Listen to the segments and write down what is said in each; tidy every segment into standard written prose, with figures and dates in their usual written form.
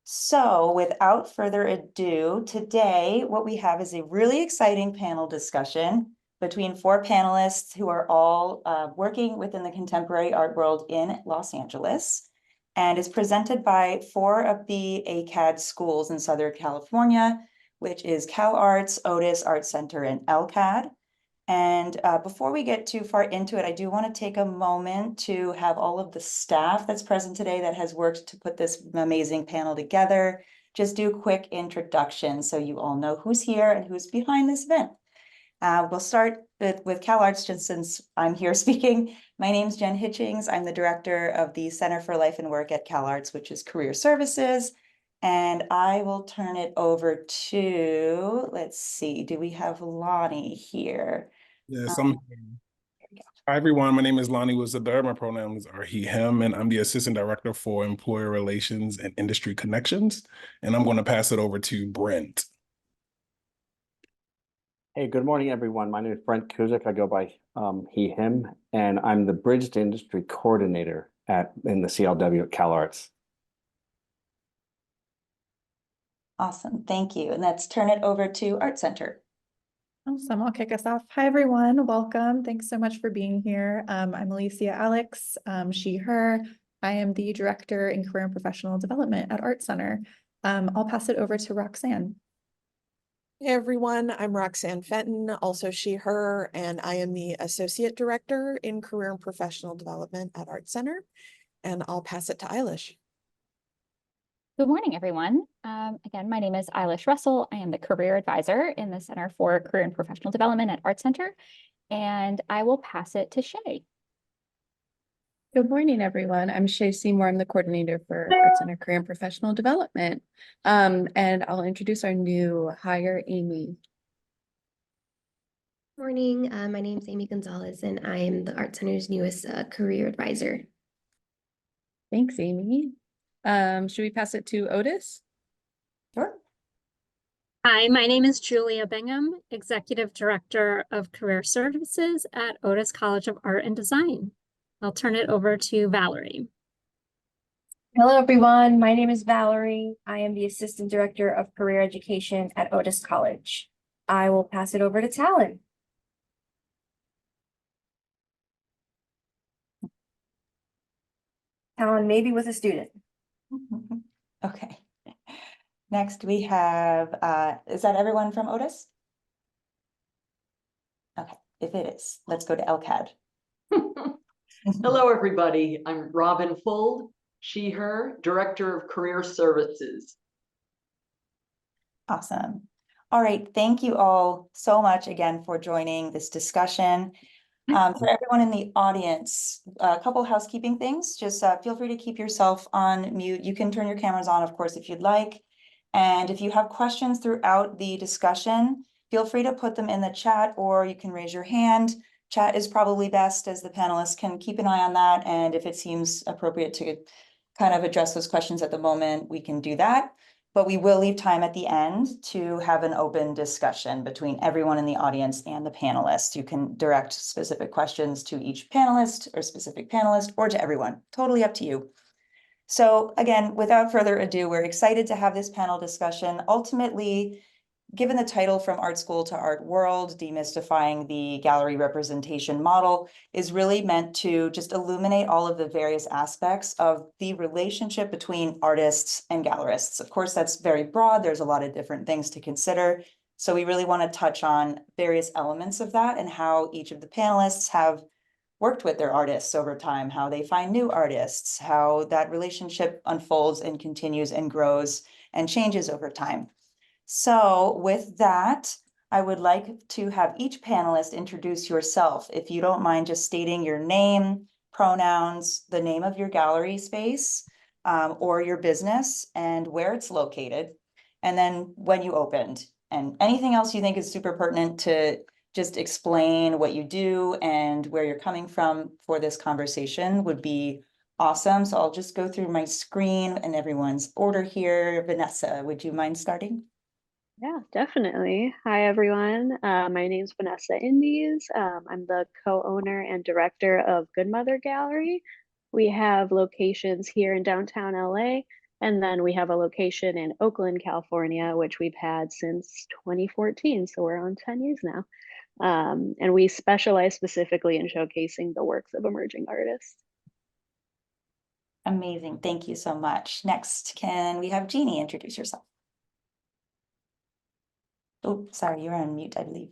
So without further ado, today what we have is a really exciting panel discussion between four panelists who are all working within the contemporary art world in Los Angeles, and is presented by four of the ACAD schools in Southern California, which is Cal Arts, Otis Art Center, and LCAD. And before we get too far into it, I do want to take a moment to have all of the staff that's present today that has worked to put this amazing panel together. Just do quick introductions so you all know who's here and who's behind this event. We'll start with Cal Arts, just since I'm here speaking. My name's Jen Hitchings. I'm the director of the Center for Life and Work at Cal Arts, which is Career Services. And I will turn it over to, let's see, do we have Lonnie here? Yes, I'm here. Hi, everyone. My name is Lonnie Wizardar. My pronouns are he, him, and I'm the Assistant Director for Employer Relations and Industry Connections. And I'm going to pass it over to Brent. Hey, good morning, everyone. My name is Brent Kuzik. I go by he, him, and I'm the Bridge to Industry Coordinator in the CLW at Cal Arts. Awesome, thank you. And let's turn it over to Art Center. Awesome, I'll kick us off. Hi, everyone. Welcome. Thanks so much for being here. I'm Alicia Alex, she, her. I am the Director in Career and Professional Development at Art Center. I'll pass it over to Roxanne. Hey everyone, I'm Roxanne Fenton, also she, her, and I am the Associate Director in Career and Professional Development at Art Center, and I'll pass it to Eilish. Good morning, everyone. Again, my name is Eilish Russell. I am the Career Advisor in the Center for Career and Professional Development at Art Center, and I will pass it to Shay. Good morning, everyone. I'm Shay Seymour. I'm the coordinator for Art Center Career and Professional Development. And I'll introduce our new hire, Amy. Morning, my name is Amy Gonzalez, and I am the Art Center's newest career advisor. Thanks, Amy. Should we pass it to Otis? Sure. Hi, my name is Julia Bingham, Executive Director of Career Services at Otis College of Art and Design. I'll turn it over to Valerie. Hello, everyone. My name is Valerie. I am the Assistant Director of Career Education at Otis College. I will pass it over to Talon. Talon, maybe with a student. Okay. Next we have, is that everyone from Otis? Okay, if it is, let's go to LCAD. Hello, everybody. I'm Robin Fuld, she, her, Director of Career Services. Awesome. All right, thank you all so much again for joining this discussion. For everyone in the audience, a couple housekeeping things. Just feel free to keep yourself on mute. You can turn your cameras on, of course, if you'd like. And if you have questions throughout the discussion, feel free to put them in the chat, or you can raise your hand. Chat is probably best, as the panelists can keep an eye on that. And if it seems appropriate to kind of address those questions at the moment, we can do that. But we will leave time at the end to have an open discussion between everyone in the audience and the panelists. You can direct specific questions to each panelist or specific panelist, or to everyone, totally up to you. So again, without further ado, we're excited to have this panel discussion. Ultimately, given the title From Art School to Art World, Demystifying the Gallery Representation Model is really meant to just illuminate all of the various aspects of the relationship between artists and gallerists. Of course, that's very broad. There's a lot of different things to consider. So we really want to touch on various elements of that and how each of the panelists have worked with their artists over time, how they find new artists, how that relationship unfolds and continues and grows and changes over time. So with that, I would like to have each panelist introduce yourself. If you don't mind just stating your name, pronouns, the name of your gallery space, or your business and where it's located, and then when you opened, and anything else you think is super pertinent to just explain what you do and where you're coming from for this conversation would be awesome. So I'll just go through my screen and everyone's order here. Vanessa, would you mind starting? Yeah, definitely. Hi, everyone. My name's Vanessa Indies. I'm the co-owner and director of Good Mother Gallery. We have locations here in downtown LA, And then we have a location in Oakland, California, which we've had since 2014. So we're on 10 years now. And we specialize specifically in showcasing the works of emerging artists. Amazing. Thank you so much. Next, can we have Jeannie introduce yourself? Oh, sorry, you're on mute, I believe.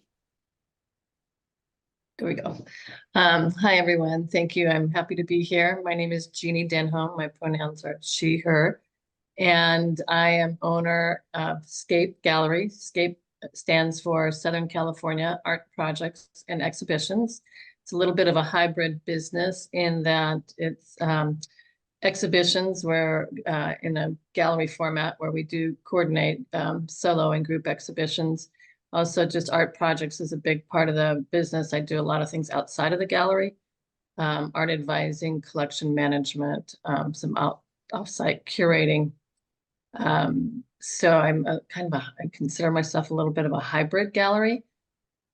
There we go. Hi, everyone. Thank you. I'm happy to be here. My name is Jeannie Denholm. My pronouns are she, her, and I am owner of SCAPE Gallery. SCAPE stands for Southern California Art Projects and Exhibitions. It's a little bit of a hybrid business in that it's exhibitions where in a gallery format where we do coordinate solo and group exhibitions. Also, just art projects is a big part of the business. I do a lot of things outside of the gallery, art advising, collection management, some off-site curating. So I'm I consider myself a little bit of a hybrid gallery,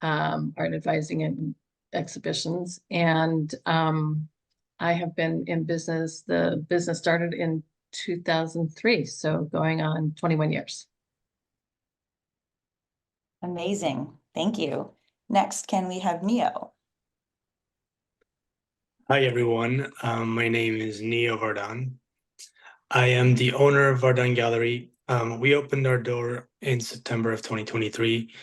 art advising and exhibitions. And I have been in business, the business started in 2003, so going on 21 years. Amazing. Thank you. Next, can we have Neo? Hi, everyone. My name is Neo Vardan. I am the owner of Vardan Gallery. We opened our door in September of 2023.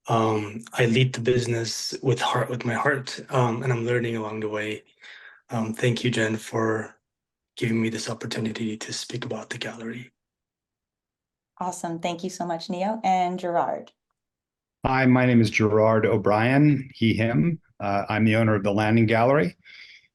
I lead the business with my heart, and I'm learning along the way. Thank you, Jen, for giving me this opportunity to speak about the gallery. Awesome. Thank you so much, Neo. And Gerard. Hi, my name is Gerard O'Brien, he, him. I'm the owner of the Landing Gallery.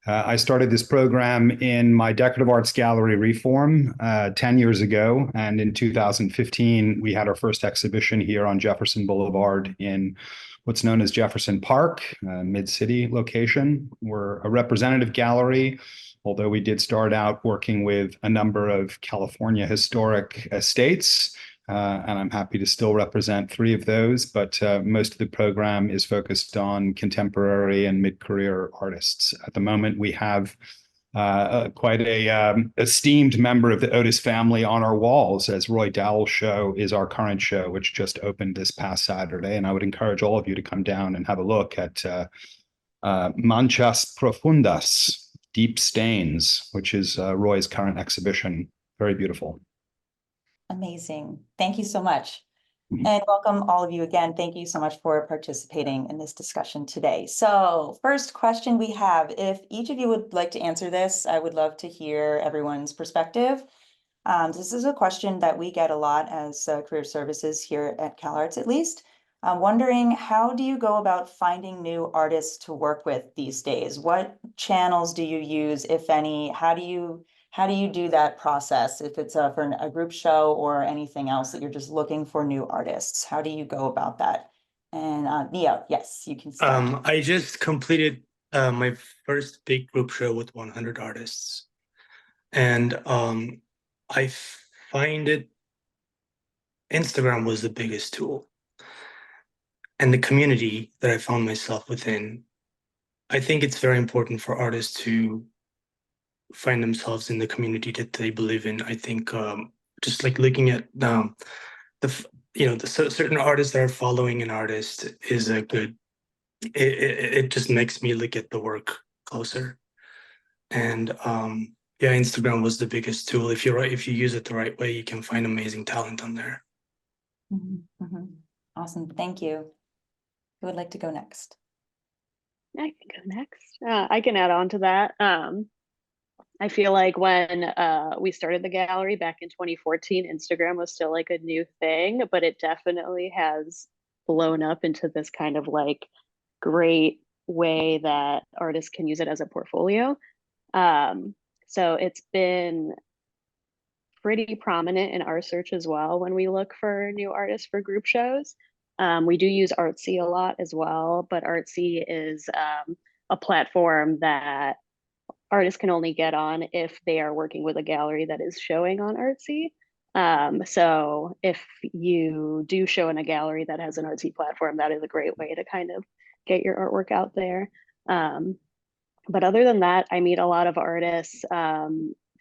I started this program in my decorative arts gallery reform 10 years ago. And in 2015, we had our first exhibition here on Jefferson Boulevard in what's known as Jefferson Park, mid-city location. We're a representative gallery, although we did start out working with a number of California historic estates. And I'm happy to still represent 3 of those, but most of the program is focused on contemporary and mid-career artists. At the moment, we have quite a esteemed member of the Otis family on our walls, as Roy Dowell's show is our current show, which just opened this past Saturday. And I would encourage all of you to come down and have a look at Manchas Profundas, Deep Stains, which is Roy's current exhibition. Very beautiful. Amazing. Thank you so much. And welcome all of you again. Thank you so much for participating in this discussion today. So first question we have, if each of you would like to answer this, I would love to hear everyone's perspective. This is a question that we get a lot as career services here at CalArts, at least. I'm wondering, how do you go about finding new artists to work with these days? What channels do you use, if any? How do you do that process? If it's for a group show or anything else that you're just looking for new artists, how do you go about that? And Neo, yes, you can start. I just completed my first big group show with 100 artists. And I find Instagram was the biggest tool. And the community that I found myself within, I think it's very important for artists to find themselves in the community that they believe in. I think just like looking at certain artists that are following an artist is a good, it just makes me look at the work closer. And yeah, Instagram was the biggest tool. If you use it the right way, you can find amazing talent on there. Awesome, thank you. Who would like to go next? I can go next. I can add on to that. I feel like when we started the gallery back in 2014, Instagram was still like a new thing, but it definitely has blown up into this kind of like great way that artists can use it as a portfolio. So it's been pretty prominent in our search as well when we look for new artists for group shows. We do use Artsy a lot as well, but Artsy is a platform that artists can only get on if they are working with a gallery that is showing on Artsy. So if you do show in a gallery that has an Artsy platform, that is a great way to kind of get your artwork out there. But other than that, I meet a lot of artists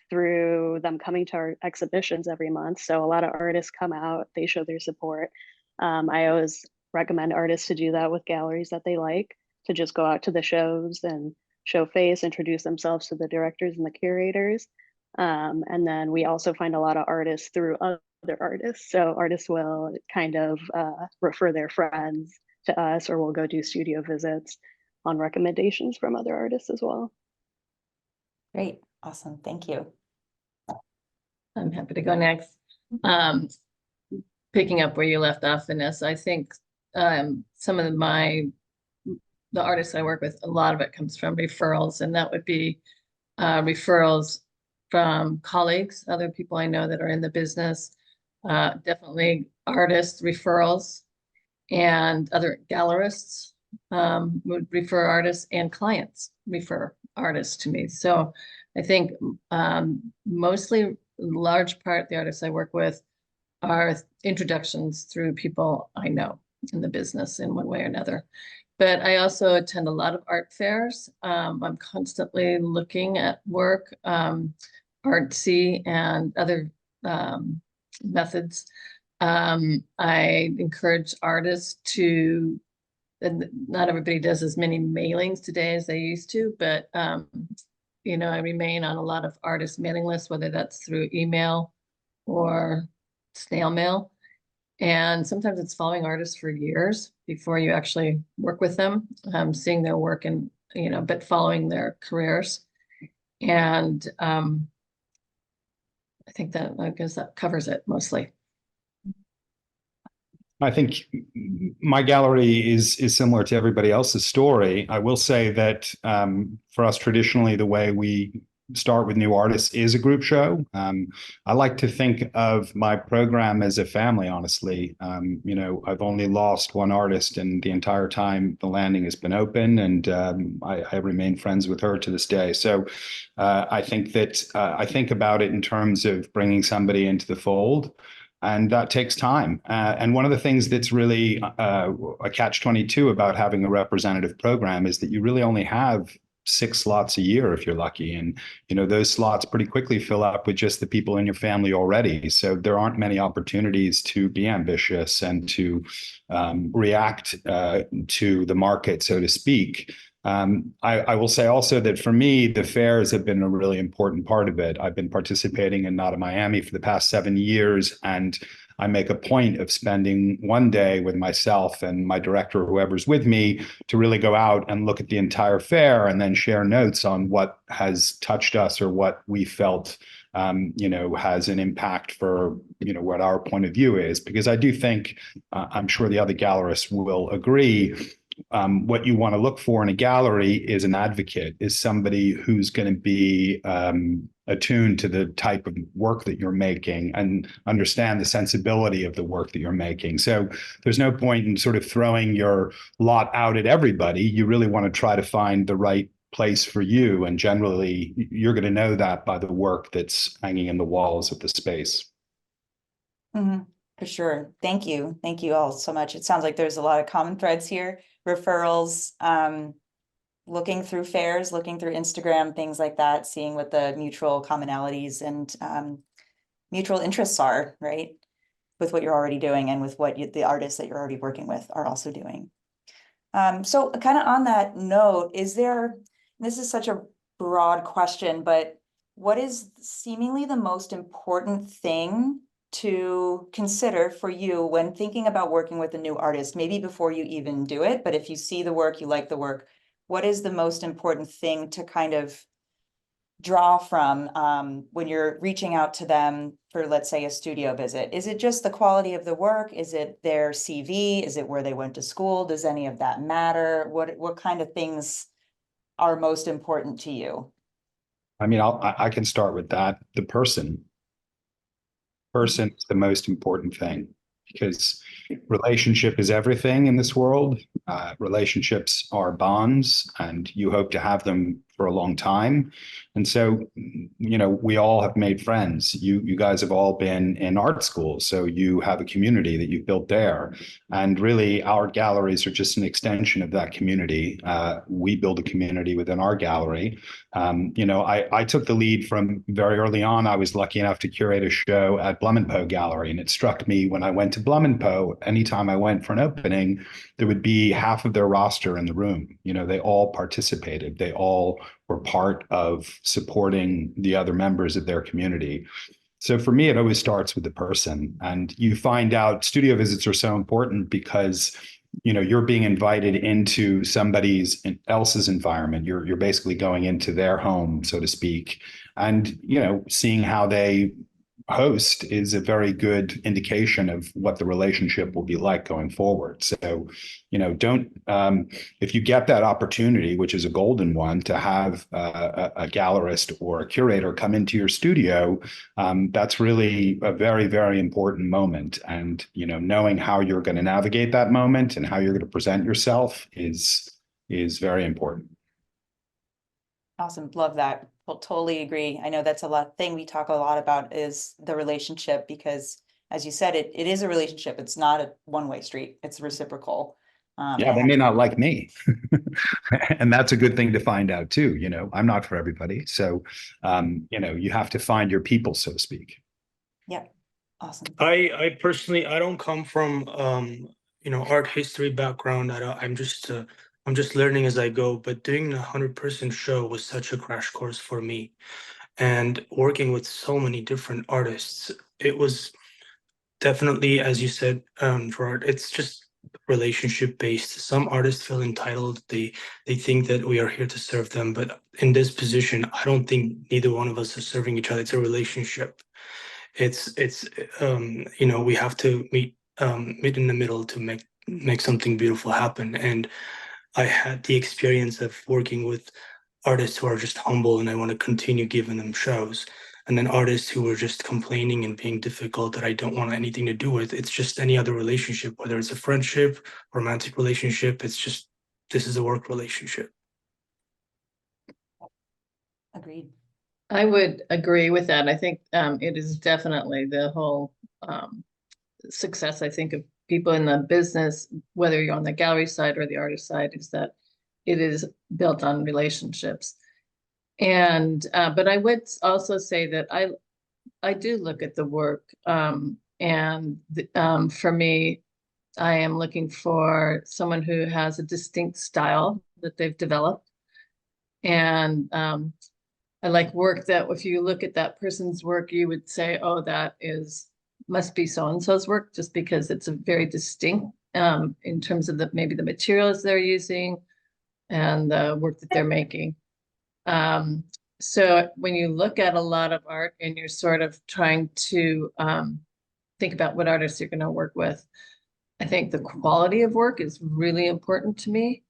through them coming to our exhibitions every month. So a lot of artists come out, they show their support. I always recommend artists to do that with galleries that they like, to just go out to the shows and show face, introduce themselves to the directors and the curators. And then we also find a lot of artists through other artists. So artists will kind of refer their friends to us, or we'll go do studio visits on recommendations from other artists as well. Great, awesome, thank you. I'm happy to go next. Picking up where you left off, Vanessa, I think some of the artists I work with, a lot of it comes from referrals, and that would be referrals from colleagues, other people I know that are in the business, definitely artist referrals, and other gallerists would refer artists, and clients refer artists to me. So I think mostly, large part, the artists I work with are introductions through people I know in the business in one way or another. But I also attend a lot of art fairs. I'm constantly looking at work, artsy and other methods. I encourage artists to, and not everybody does as many mailings today as they used to, but you know, I remain on a lot of artist mailing lists, whether that's through email or snail mail. And sometimes it's following artists for years before you actually work with them, seeing their work and, you know, but following their careers. And I guess that covers it mostly. I think my gallery is similar to everybody else's story. I will say that for us, traditionally, the way we start with new artists is a group show. I like to think of my program as a family, honestly. You know, I've only lost one artist in the entire time the landing has been open, and I remain friends with her to this day. So I think that I think about it in terms of bringing somebody into the fold, and that takes time. And one of the things that's really a catch-22 about having a representative program is that you really only have 6 slots a year if you're lucky. And, you know, those slots pretty quickly fill up with just the people in your family already. So there aren't many opportunities to be ambitious and to react to the market, so to speak. I will say also that for me, the fairs have been a really important part of it. I've been participating in Not in Miami for the past 7 years, and I make a point of spending one day with myself and my director, or whoever's with me, to really go out and look at the entire fair and then share notes on what has touched us or what we felt you know, has an impact for, you know, what our point of view is. Because I do think, I'm sure the other gallerists will agree, what you want to look for in a gallery is an advocate, is somebody who's going to be attuned to the type of work that you're making and understand the sensibility of the work that you're making. So there's no point in sort of throwing your lot out at everybody. You really want to try to find the right place for you. And generally, you're going to know that by the work that's hanging in the walls of the space. Mm-hmm, for sure. Thank you. Thank you all so much. It sounds like there's a lot of common threads here. Referrals, looking through fairs, looking through Instagram, things like that, seeing what the mutual commonalities and mutual interests are, right? With what you're already doing and with what the artists that you're already working with are also doing. So kind of on that note, this is such a broad question, but what is seemingly the most important thing to consider for you when thinking about working with a new artist, maybe before you even do it, but if you see the work, you like the work, what is the most important thing to kind of draw from when you're reaching out to them for, let's say, a studio visit? Is it just the quality of the work? Is it their CV? Is it where they went to school? Does any of that matter? What kind of things are most important to you? I mean, I can start with that. The person is the most important thing, because relationship is everything in this world. Relationships are bonds, and you hope to have them for a long time. And so, you know, we all have made friends. You guys have all been in art school, so you have a community that you've built there. And really, our galleries are just an extension of that community. We build a community within our gallery. You know, I took the lead from very early on. I was lucky enough to curate a show at Blum & Poe Gallery, and it struck me when I went to Blum & Poe, anytime I went for an opening, there would be half of their roster in the room. You know, they all participated. They all were part of supporting the other members of their community. So for me, it always starts with the person. And you find out studio visits are so important because, you know, you're being invited into somebody else's environment. You're basically going into their home, so to speak. And, you know, seeing how they host is a very good indication of what the relationship will be like going forward. So, you know, don't, if you get that opportunity, which is a golden one, to have a gallerist or a curator come into your studio, that's really a very, very important moment. And, you know, knowing how you're going to navigate that moment and how you're going to present yourself is very important. Awesome. Love that. Well, totally agree. I know that's a thing we talk a lot about is the relationship, because as you said, it is a relationship. It's not a one-way street. It's reciprocal. Yeah, they may not like me. And that's a good thing to find out too. You know, I'm not for everybody. So, you know, you have to find your people, so to speak. Yeah. Awesome. I personally, I don't come from, you know, art history background. I'm just learning as I go, but doing a 100-person show was such a crash course for me. And working with so many different artists, it was definitely, as you said, Gerard, it's just relationship based. Some artists feel entitled. They think that we are here to serve them, but in this position, I don't think neither one of us are serving each other. It's a relationship. It's you know, we have to meet in the middle to make something beautiful happen. And I had the experience of working with artists who are just humble and I want to continue giving them shows. And then artists who are just complaining and being difficult that I don't want anything to do with. It's just any other relationship, whether it's a friendship, romantic relationship, it's just, this is a work relationship. Agreed. I would agree with that. I think it is definitely the whole success, I think, of people in the business, whether you're on the gallery side or the artist side, is that it is built on relationships. And but I would also say that I do look at the work, and for me, I am looking for someone who has a distinct style that they've developed. And I like work that if you look at that person's work, you would say, oh, that must be so-and-so's work, just because it's a very distinct in terms of maybe the materials they're using and the work that they're making. So when you look at a lot of art and you're sort of trying to think about what artists you're going to work with, I think the quality of work is really important to me.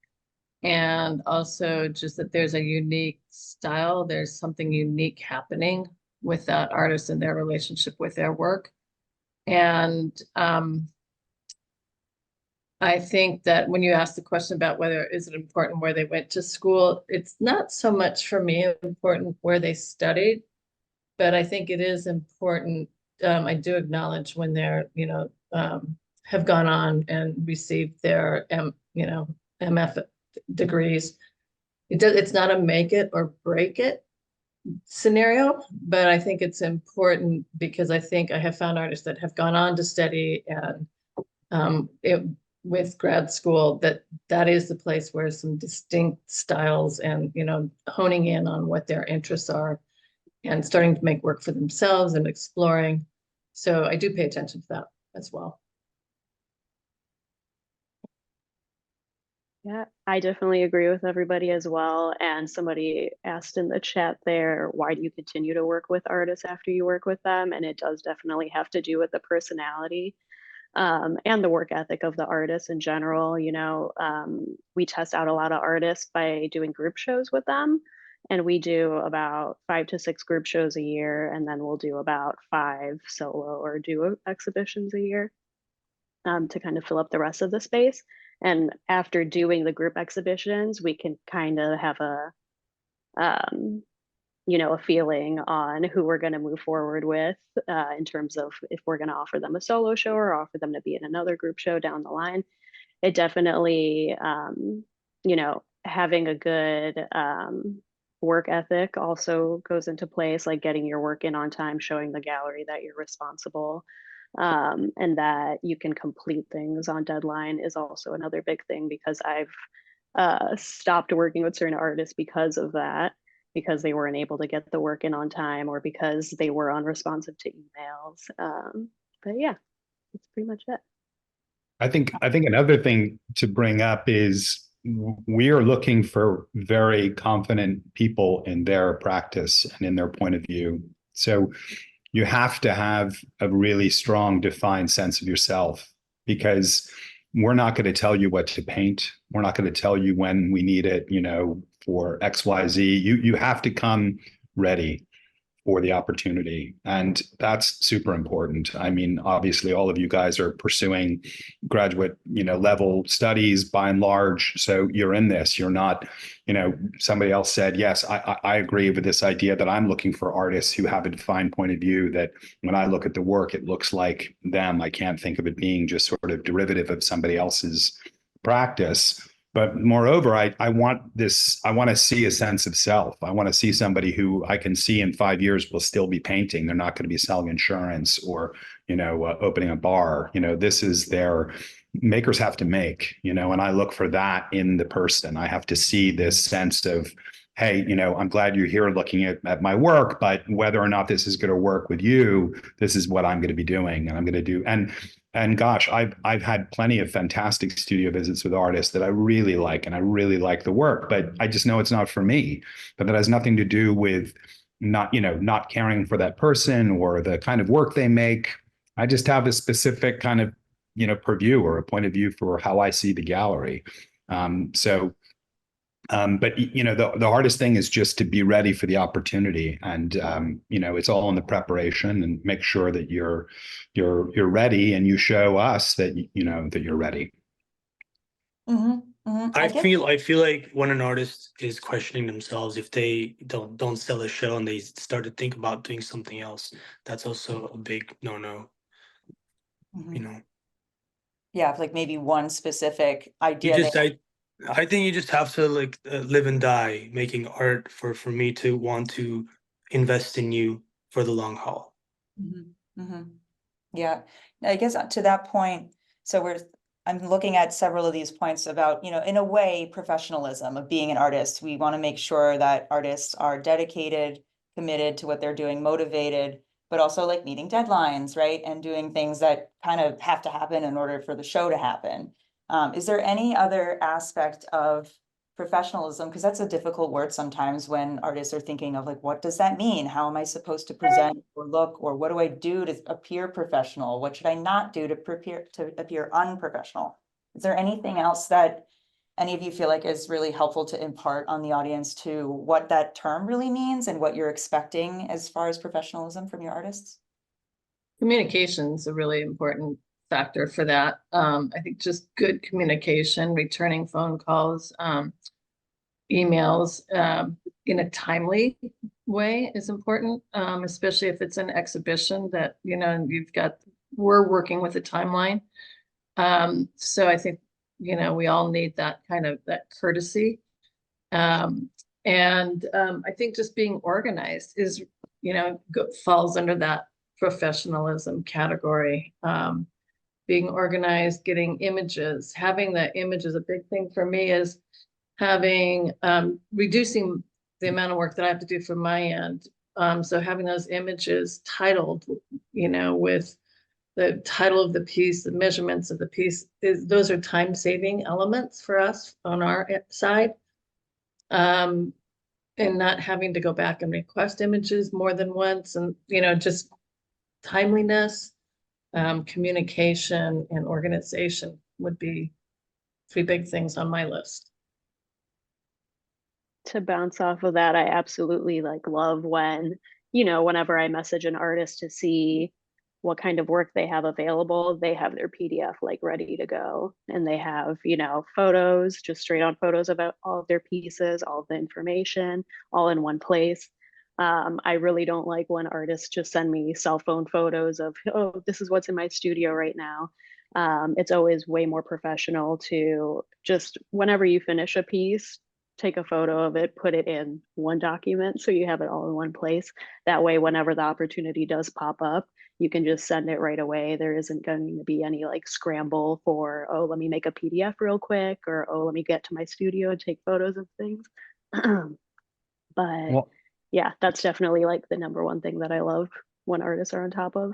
And also just that there's a unique style, there's something unique happening with that artist and their relationship with their work. And I think that when you ask the question about whether is it important where they went to school, it's not so much for me important where they studied, but I think it is important. I do acknowledge when they're, you know, have gone on and received their, MF degrees. It's not a make it or break it scenario, but I think it's important because I think I have found artists that have gone on to study and with grad school, that is the place where some distinct styles and, you know, honing in on what their interests are and starting to make work for themselves and exploring. So I do pay attention to that as well. Yeah, I definitely agree with everybody as well. And somebody asked in the chat there, why do you continue to work with artists after you work with them? And it does definitely have to do with the personality and the work ethic of the artist in general. You know, we test out a lot of artists by doing group shows with them. And we do about 5 to 6 group shows a year. And then we'll do about 5 solo or duo exhibitions a year to kind of fill up the rest of the space. And after doing the group exhibitions, we can kind of have you know, a feeling on who we're going to move forward with in terms of if we're going to offer them a solo show or offer them to be in another group show down the line. It definitely, you know, having a good work ethic also goes into place, like getting your work in on time, showing the gallery that you're responsible and that you can complete things on deadline is also another big thing, because I've stopped working with certain artists because of that, because they weren't able to get the work in on time or because they were unresponsive to emails. But yeah, that's pretty much it. I think another thing to bring up is we are looking for very confident people in their practice and in their point of view. So you have to have a really strong, defined sense of yourself, because we're not going to tell you what to paint. We're not going to tell you when we need it, you know, for XYZ. You have to come ready for the opportunity. And that's super important. I mean, obviously all of you guys are pursuing graduate, you know, level studies by and large. So you're in this, you're not, you know, somebody else said, yes, I agree with this idea that I'm looking for artists who have a defined point of view, that when I look at the work, it looks like them. I can't think of it being just sort of derivative of somebody else's practice. But moreover, I want to see a sense of self. I want to see somebody who I can see in 5 years will still be painting. They're not going to be selling insurance or, you know, opening a bar. You know, this is their makers have to make, you know, and I look for that in the person. I have to see this sense of, hey, you know, I'm glad you're here looking at my work, but whether or not this is going to work with you, this is what I'm going to be doing and I'm going to do. And gosh, I've had plenty of fantastic studio visits with artists that I really like, and I really like the work, but I just know it's not for me. But that has nothing to do with not caring for that person or the kind of work they make. I just have a specific kind of, you know, purview or a point of view for how I see the gallery. But you know, the hardest thing is just to be ready for the opportunity, and you know, it's all in the preparation, and make sure that you're ready, and you show us that you know that you're ready. Mm-hmm, mm-hmm. I feel like when an artist is questioning themselves, if they don't sell a show and they start to think about doing something else, that's also a big no-no. Mm-hmm. You know. Yeah, like maybe one specific idea. I think you just have to like live and die making art for me to want to invest in you for the long haul. Mm-hmm. Mm-hmm. Yeah, I guess to that point, so I'm looking at several of these points about, you know, in a way, professionalism of being an artist. We want to make sure that artists are dedicated, committed to what they're doing, motivated, but also like meeting deadlines, right? And doing things that kind of have to happen in order for the show to happen. Is there any other aspect of professionalism? Because that's a difficult word sometimes when artists are thinking of like, what does that mean? How am I supposed to present or look, or what do I do to appear professional? What should I not do to appear unprofessional? Is there anything else that any of you feel like is really helpful to impart on the audience to what that term really means and what you're expecting as far as professionalism from your artists? Communication is a really important factor for that. I think just good communication, returning phone calls, emails in a timely way is important, especially if it's an exhibition that, you know, we're working with a timeline. So I think, you know, we all need that kind of that courtesy. I think just being organized is, you know, falls under that professionalism category. Being organized, getting images, having the images. A big thing for me is having reducing the amount of work that I have to do from my end. So having those images titled, you know, with the title of the piece, the measurements of the piece, those are time-saving elements for us on our side. And not having to go back and request images more than once, and, you know, just timeliness, communication, and organization would be 3 big things on my list. To bounce off of that, I absolutely like love when, you know, whenever I message an artist to see what kind of work they have available, they have their PDF like ready to go. And they have, you know, photos, just straight on photos about all of their pieces, all of the information, all in one place. I really don't like when artists just send me cell phone photos of, oh, this is what's in my studio right now. It's always way more professional to just, whenever you finish a piece, take a photo of it, put it in one document so you have it all in one place. That way, whenever the opportunity does pop up, you can just send it right away. There isn't going to be any like scramble for, oh, let me make a PDF real quick, or oh, let me get to my studio and take photos of things. But Well, yeah, that's definitely like the number one thing that I love when artists are on top of.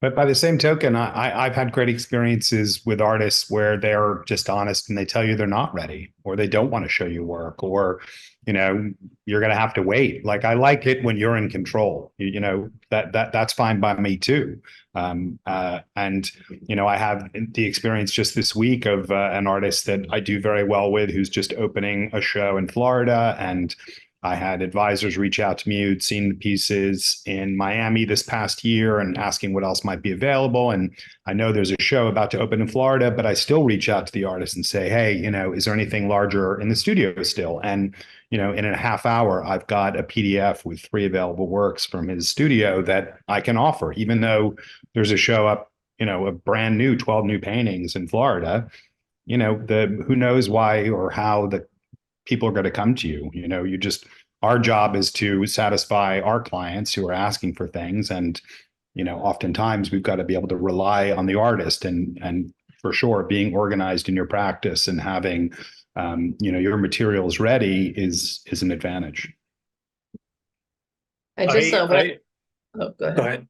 but by the same token, I've had great experiences with artists where they're just honest and they tell you they're not ready, or they don't want to show you work, or, you know, you're going to have to wait. Like, I like it when you're in control, you know, that's fine by me too. And, you know, I have the experience just this week of an artist that I do very well with, who's just opening a show in Florida. And I had advisors reach out to me who'd seen the pieces in Miami this past year and asking what else might be available. And I know there's a show about to open in Florida, but I still reach out to the artist and say, hey, you know, is there anything larger in the studio still? And, you know, in a half hour, I've got a PDF with 3 available works from his studio that I can offer, even though there's a show up, you know, a brand new 12 new paintings in Florida. You know, who knows why or how the people are going to come to you. You know, our job is to satisfy our clients who are asking for things. And, you know, oftentimes we've got to be able to rely on the artist, and for sure, being organized in your practice and having, you know, your materials ready is an advantage. I just saw oh, go ahead. Go ahead.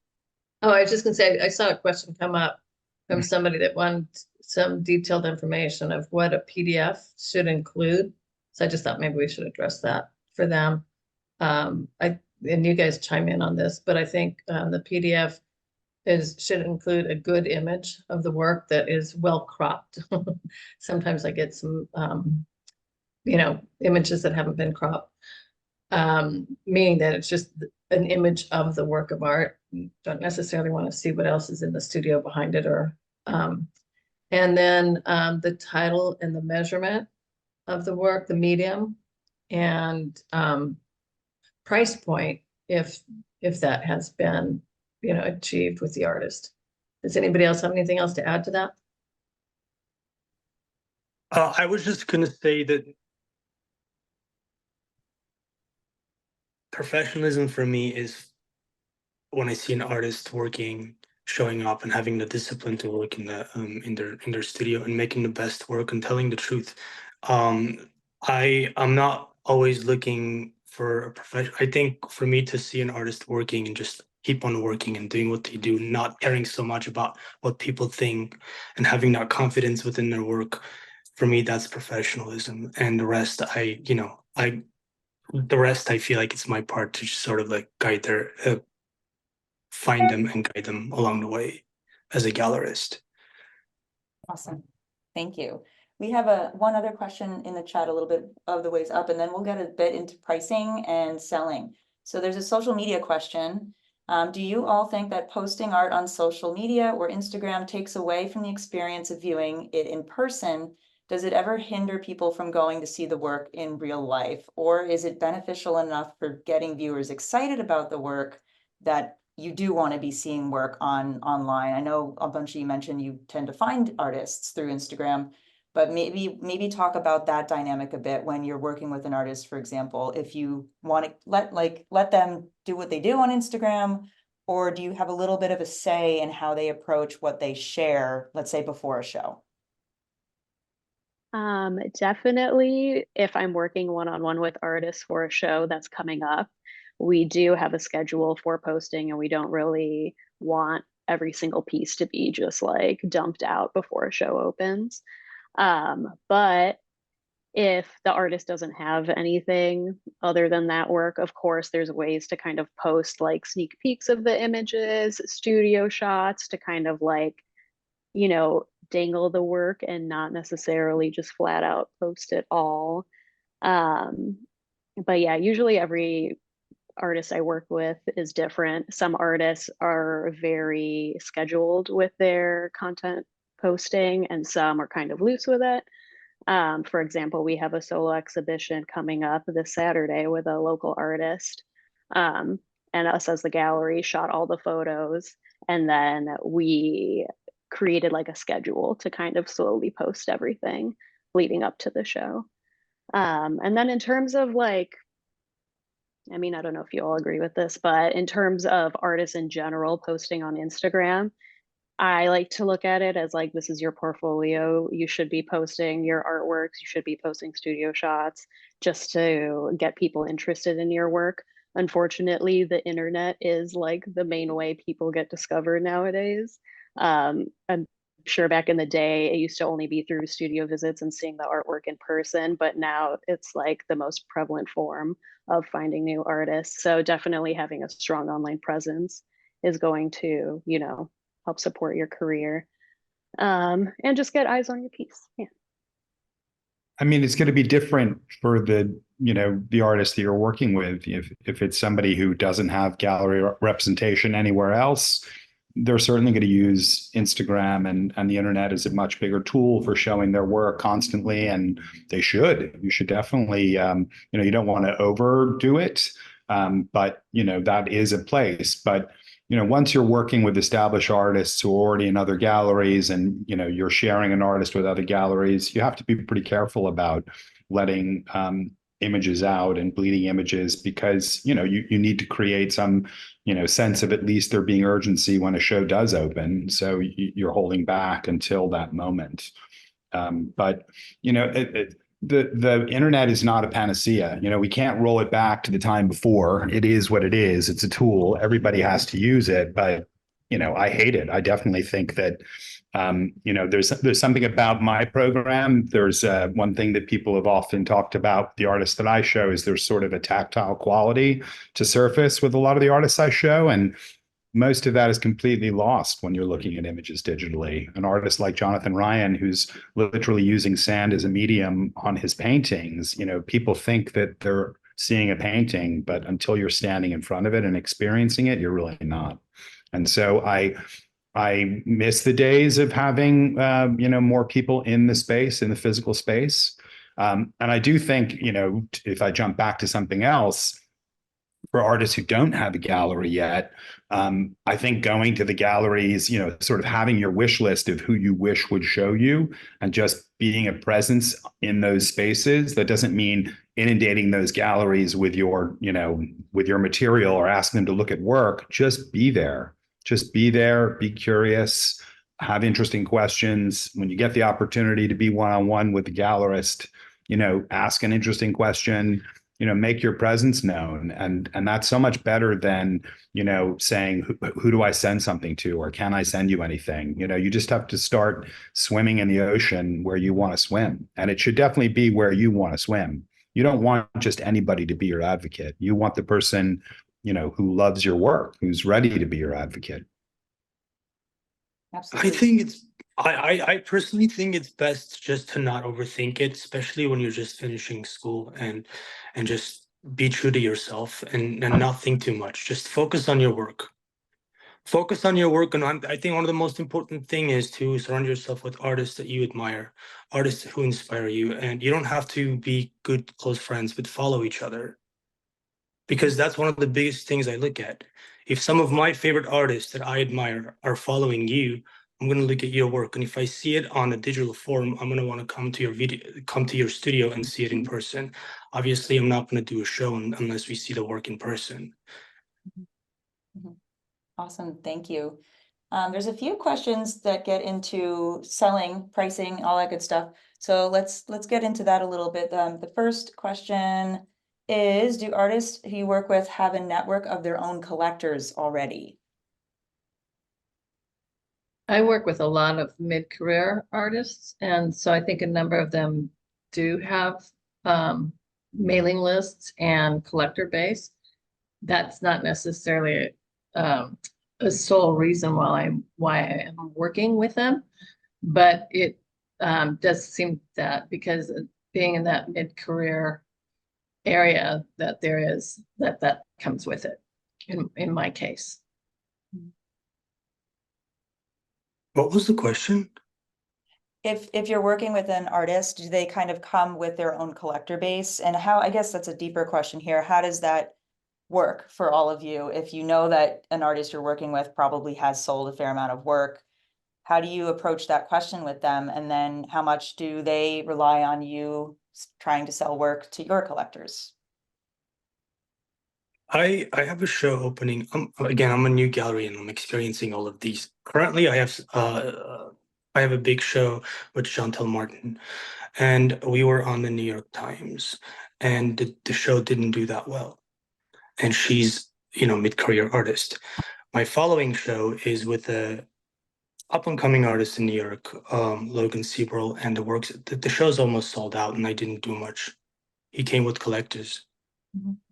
Oh, I was just gonna say, I saw a question come up from somebody that wanted some detailed information of what a PDF should include. So I just thought maybe we should address that for them. And you guys chime in on this, but I think the PDF should include a good image of the work that is well cropped. Sometimes I get some, you know, images that haven't been cropped, meaning that it's just an image of the work of art. You don't necessarily want to see what else is in the studio behind it, or and then the title and the measurement of the work, the medium, and price point, if that has been, you know, achieved with the artist. Does anybody else have anything else to add to that? I was just gonna say that professionalism for me is when I see an artist working, showing up, and having the discipline to work in their studio and making the best work and telling the truth. I'm not always looking for a profession. I think for me to see an artist working and just keep on working and doing what they do, not caring so much about what people think, and having that confidence within their work, for me, that's professionalism. And the rest, I feel like it's my part to just sort of like guide find them and guide them along the way as a gallerist. Awesome. Thank you. We have one other question in the chat, a little bit of the ways up, and then we'll get a bit into pricing and selling. So there's a social media question. Do you all think that posting art on social media or Instagram takes away from the experience of viewing it in person? Does it ever hinder people from going to see the work in real life? Or is it beneficial enough for getting viewers excited about the work that you do want to be seeing work online? I know a bunch of you mentioned you tend to find artists through Instagram, but maybe talk about that dynamic a bit when you're working with an artist, for example, if you want to let them do what they do on Instagram, or do you have a little bit of a say in how they approach what they share, let's say before a show? Definitely, if I'm working one-on-one with artists for a show that's coming up, we do have a schedule for posting, and we don't really want every single piece to be just like dumped out before a show opens. But if the artist doesn't have anything other than that work, of course, there's ways to kind of post like sneak peeks of the images, studio shots, to kind of like, you know, dangle the work and not necessarily just flat out post it all. But yeah, usually every artists I work with is different. Some artists are very scheduled with their content posting, and some are kind of loose with it. For example, we have a solo exhibition coming up this Saturday with a local artist. And us as the gallery shot all the photos, and then we created like a schedule to kind of slowly post everything leading up to the show. And then in terms of like, I mean, I don't know if you all agree with this, but in terms of artists in general posting on Instagram, I like to look at it as like, this is your portfolio. You should be posting your artworks. You should be posting studio shots just to get people interested in your work. Unfortunately, the internet is like the main way people get discovered nowadays. I'm sure back in the day, it used to only be through studio visits and seeing the artwork in person, but now it's like the most prevalent form of finding new artists. So definitely having a strong online presence is going to, you know, help support your career, and just get eyes on your piece. Yeah. I mean, it's going to be different for the, you know, the artist that you're working with. If it's somebody who doesn't have gallery representation anywhere else, they're certainly going to use Instagram and the internet as a much bigger tool for showing their work constantly. And they should. You should definitely, you know, you don't want to overdo it, but, you know, that is a place. But you know, once you're working with established artists who are already in other galleries and, you know, you're sharing an artist with other galleries, you have to be pretty careful about letting images out and bleeding images because, you know, you need to create some, you know, sense of at least there being urgency when a show does open. So you're holding back until that moment. But, you know, the internet is not a panacea. You know, we can't roll it back to the time before. It is what it is. It's a tool. Everybody has to use it, but you know, I hate it. I definitely think that you know, there's something about my program. There's one thing that people have often talked about the artists that I show is there's sort of a tactile quality to surface with a lot of the artists I show, and most of that is completely lost when you're looking at images digitally. An artist like Jonathan Ryan, who's literally using sand as a medium on his paintings, you know, people think that they're seeing a painting, but until you're standing in front of it and experiencing it, you're really not. And so I miss the days of having, you know, more people in the space, in the physical space. And I do think, you know, if I jump back to something else, for artists who don't have a gallery yet, I think going to the galleries, you know, sort of having your wish list of who you wish would show you and just being a presence in those spaces. That doesn't mean inundating those galleries with your, you know, with your material or asking them to look at work. Just be there. Just be there, be curious, have interesting questions. When you get the opportunity to be one-on-one with the gallerist, you know, ask an interesting question, you know, make your presence known. And that's so much better than, you know, saying, who do I send something to, or can I send you anything? You know, you just have to start swimming in the ocean where you want to swim. And it should definitely be where you want to swim. You don't want just anybody to be your advocate. You want the person, you know, who loves your work, who's ready to be your advocate. Absolutely. I personally think it's best just to not overthink it, especially when you're just finishing school, and just be true to yourself and not think too much. Just focus on your work. Focus on your work. And I think one of the most important thing is to surround yourself with artists that you admire, artists who inspire you. And you don't have to be good, close friends, but follow each other. Because that's one of the biggest things I look at. If some of my favorite artists that I admire are following you, I'm going to look at your work. And if I see it on a digital form, I'm going to want to come to your studio and see it in person. Obviously, I'm not going to do a show unless we see the work in person. Awesome, thank you. There's a few questions that get into selling, pricing, all that good stuff. So let's get into that a little bit. The first question is, do artists who you work with have a network of their own collectors already? I work with a lot of mid-career artists, and so I think a number of them do have mailing lists and collector base. That's not necessarily a sole reason why I am working with them, but it does seem that because being in that mid-career area that there is that comes with it in my case. What was the question? If you're working with an artist, do they kind of come with their own collector base? And how, I guess that's a deeper question here. How does that work for all of you? If you know that an artist you're working with probably has sold a fair amount of work, how do you approach that question with them? And then how much do they rely on you trying to sell work to your collectors? I have a show opening. Again, I'm a new gallery and I'm experiencing all of these. Currently, I have a big show with Chantel Martin, and we were on the New York Times, and the show didn't do that well. And she's, mid-career artist. My following show is with a up-and-coming artist in New York, Logan Seabrill, and the show's almost sold out, and I didn't do much. He came with collectors.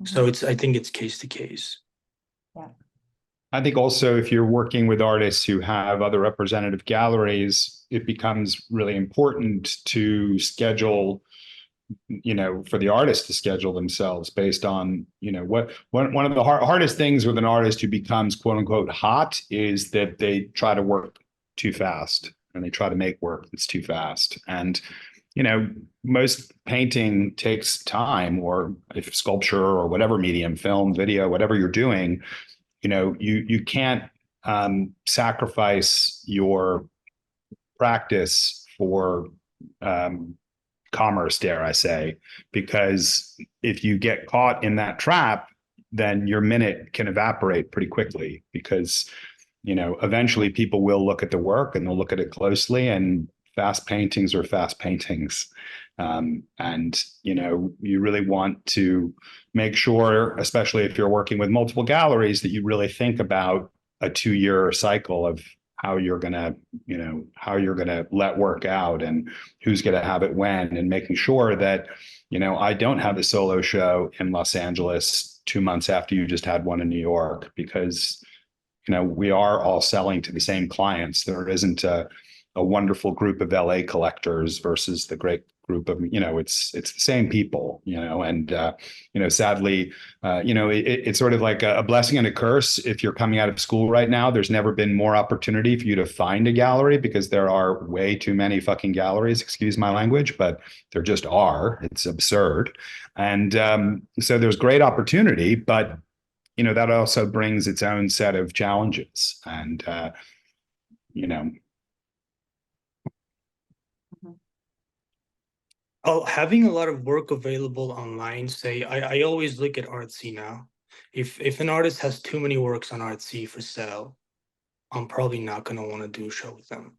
So I think it's case to case. Yeah. I think also if you're working with artists who have other representative galleries, it becomes really important to schedule, for the artist to schedule themselves based on, one of the hardest things with an artist who becomes quote unquote hot is that they try to work too fast and they try to make work that's too fast. And most painting takes time, or if sculpture or whatever medium, film, video, whatever you're doing, you can't sacrifice your practice for commerce, dare I say, because if you get caught in that trap, then your minute can evaporate pretty quickly because, eventually people will look at the work and they'll look at it closely, and fast paintings are fast paintings. And, you really want to make sure, especially if you're working with multiple galleries, that you really think about a 2-year cycle of how you're going to let work out and who's going to have it when, and making sure that, I don't have a solo show in Los Angeles 2 months after you just had one in New York, because, we are all selling to the same clients. There isn't a wonderful group of LA collectors versus the great group of, it's the same people, and, sadly, it's sort of like a blessing and a curse. If you're coming out of school right now, there's never been more opportunity for you to find a gallery because there are way too many fucking galleries, excuse my language, but there just are. It's absurd. And so there's great opportunity, but, that also brings its own set of challenges. And, Oh, having a lot of work available online, say, I always look at Artsy now. If an artist has too many works on Artsy for sale, I'm probably not going to want to do a show with them.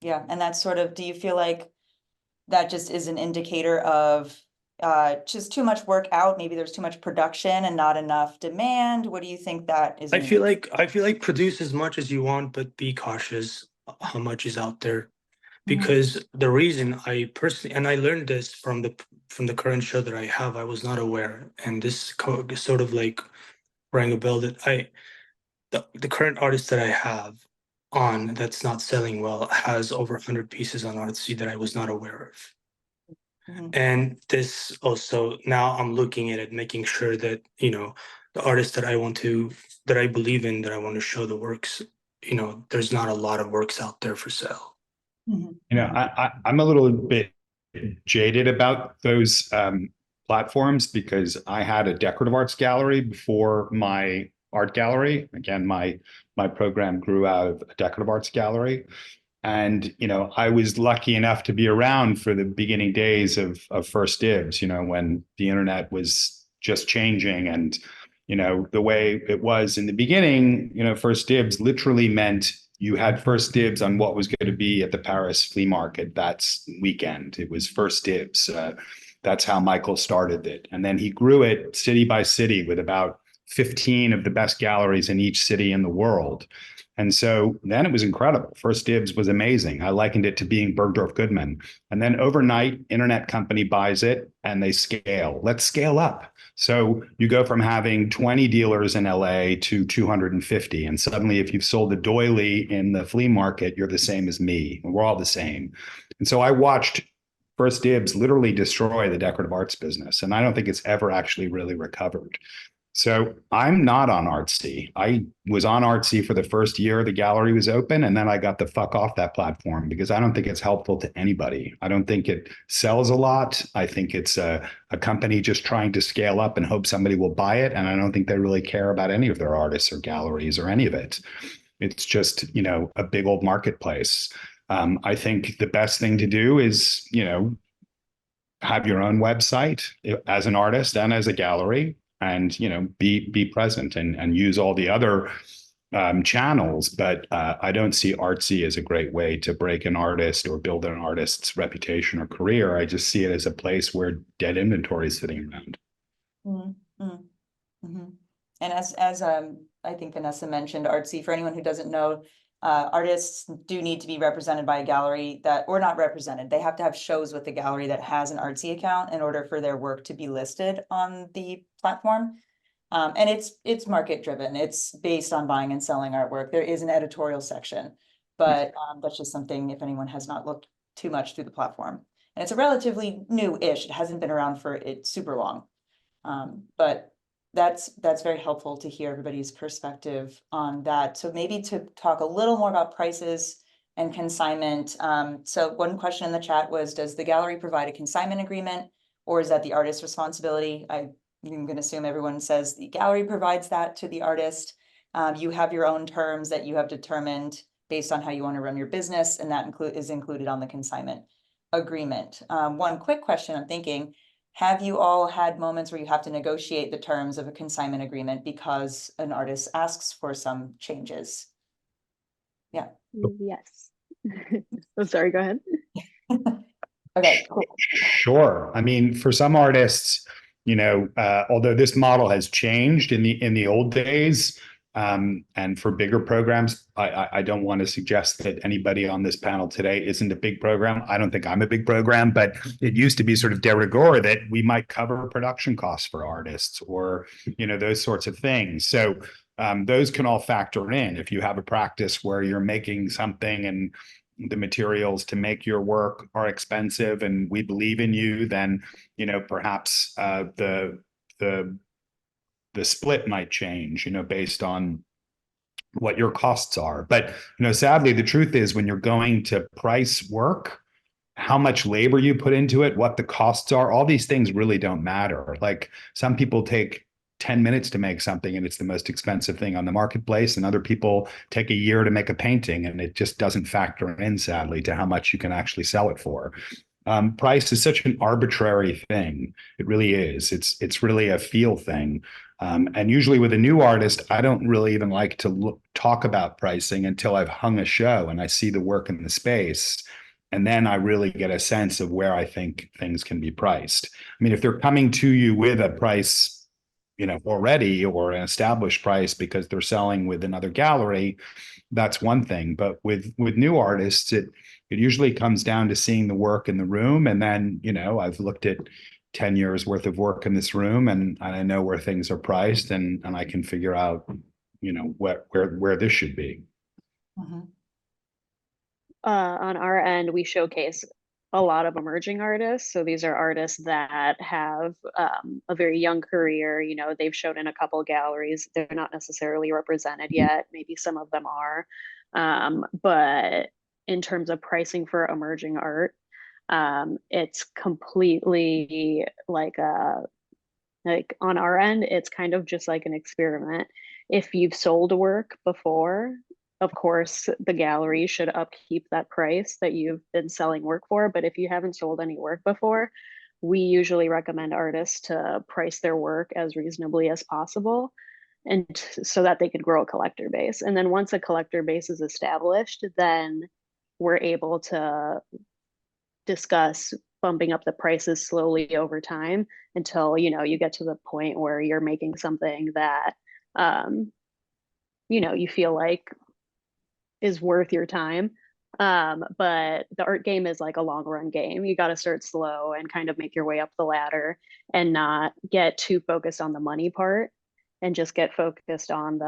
Yeah, and that's sort of, do you feel like that just is an indicator of just too much work out? Maybe there's too much production and not enough demand. What do you think that is? I feel like produce as much as you want, but be cautious how much is out there. Because the reason I personally, and I learned this from the current show that I have, I was not aware, and this sort of like rang a bell that the current artist that I have on that's not selling well has over 100 pieces on Artsy that I was not aware of. And this also, now I'm looking at it, making sure that, the artist that I believe in, that I want to show the works, there's not a lot of works out there for sale. I'm a little bit jaded about those platforms because I had a decorative arts gallery before my art gallery. Again, my program grew out of a decorative arts gallery. And, I was lucky enough to be around for the beginning days of First Dibs, when the internet was just changing. And, the way it was in the beginning, First Dibs literally meant you had first dibs on what was going to be at the Paris flea market that weekend. It was first dibs. That's how Michael started it. And then he grew it city by city with about 15 of the best galleries in each city in the world. And so then it was incredible. First Dibs was amazing. I likened it to being Bergdorf Goodman. And then overnight, internet company buys it and they scale. Let's scale up. So you go from having 20 dealers in LA to 250. And suddenly, if you've sold a doily in the flea market, you're the same as me. We're all the same. And so I watched First Dibs literally destroy the decorative arts business. And I don't think it's ever actually really recovered. So I'm not on Artsy. I was on Artsy for the first year the gallery was open, and then I got the fuck off that platform because I don't think it's helpful to anybody. I don't think it sells a lot. I think it's a company just trying to scale up and hope somebody will buy it. And I don't think they really care about any of their artists or galleries or any of it. It's just, a big old marketplace. I think the best thing to do is, have your own website as an artist and as a gallery, and be present and use all the other channels. But I don't see Artsy as a great way to break an artist or build an artist's reputation or career. I just see it as a place where dead inventory is sitting around. And as I think Vanessa mentioned, Artsy, for anyone who doesn't know, artists do need to be represented by a gallery or not represented. They have to have shows with the gallery that has an Artsy account in order for their work to be listed on the platform. And it's market driven. It's based on buying and selling artwork. There is an editorial section, but that's just something if anyone has not looked too much through the platform. And it's a relatively new-ish. It hasn't been around for super long. But that's very helpful to hear everybody's perspective on that. So maybe to talk a little more about prices and consignment. So one question in the chat was, does the gallery provide a consignment agreement, or is that the artist's responsibility? I'm going to assume everyone says the gallery provides that to the artist. You have your own terms that you have determined based on how you want to run your business, and that is included on the consignment agreement. One quick question I'm thinking, have you all had moments where you have to negotiate the terms of a consignment agreement because an artist asks for some changes? Yeah. Yes. I'm sorry, go ahead. Okay, cool. Sure. I mean, for some artists, although this model has changed in the old days, and for bigger programs, I don't want to suggest that anybody on this panel today isn't a big program. I don't think I'm a big program, but it used to be sort of de rigueur that we might cover production costs for artists or, those sorts of things. So those can all factor in. If you have a practice where you're making something and the materials to make your work are expensive and we believe in you, then, perhaps the split might change, based on what your costs are. But, sadly, the truth is when you're going to price work, how much labor you put into it, what the costs are, all these things really don't matter. Like some people take 10 minutes to make something and it's the most expensive thing on the marketplace, and other people take a year to make a painting and it just doesn't factor in, sadly, to how much you can actually sell it for. Price is such an arbitrary thing. It really is. It's really a feel thing. And usually with a new artist, I don't really even like to talk about pricing until I've hung a show and I see the work in the space. And then I really get a sense of where I think things can be priced. I mean, if they're coming to you with a price, already, or an established price because they're selling with another gallery, that's one thing. But with new artists, it usually comes down to seeing the work in the room. And then, I've looked at 10 years worth of work in this room and I know where things are priced and I can figure out, where this should be. On our end, we showcase a lot of emerging artists. So these are artists that have a very young career. They've shown in a couple galleries. They're not necessarily represented yet. Maybe some of them are. But in terms of pricing for emerging art, it's completely like on our end, it's kind of just like an experiment. If you've sold work before, of course, the gallery should upkeep that price that you've been selling work for. But if you haven't sold any work before, we usually recommend artists to price their work as reasonably as possible, and so that they could grow a collector base. And then once a collector base is established, then we're able to discuss bumping up the prices slowly over time until, you get to the point where you're making something that, you feel like is worth your time. But the art game is like a long run game. You got to start slow and kind of make your way up the ladder and not get too focused on the money part and just get focused on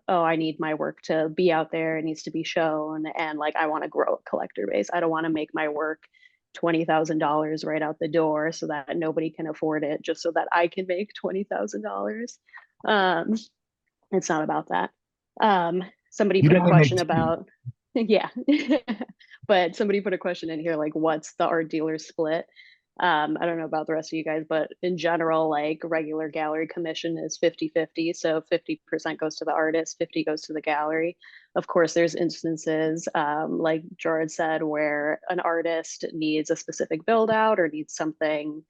I need my work to be out there. It needs to be shown. And like, I want to grow a collector base. I don't want to make my work $20,000 right out the door so that nobody can afford it, just so that I can make $20,000. It's not about that. Somebody You put a don't make question about, yeah, but somebody put a question in here, like, what's the art dealer split? I don't know about the rest of you guys, but in general, like regular gallery commission is 50-50. So 50% goes to the artist, 50 goes to the gallery. Of course, there's instances, like Gerard said, where an artist needs a specific build out or needs something,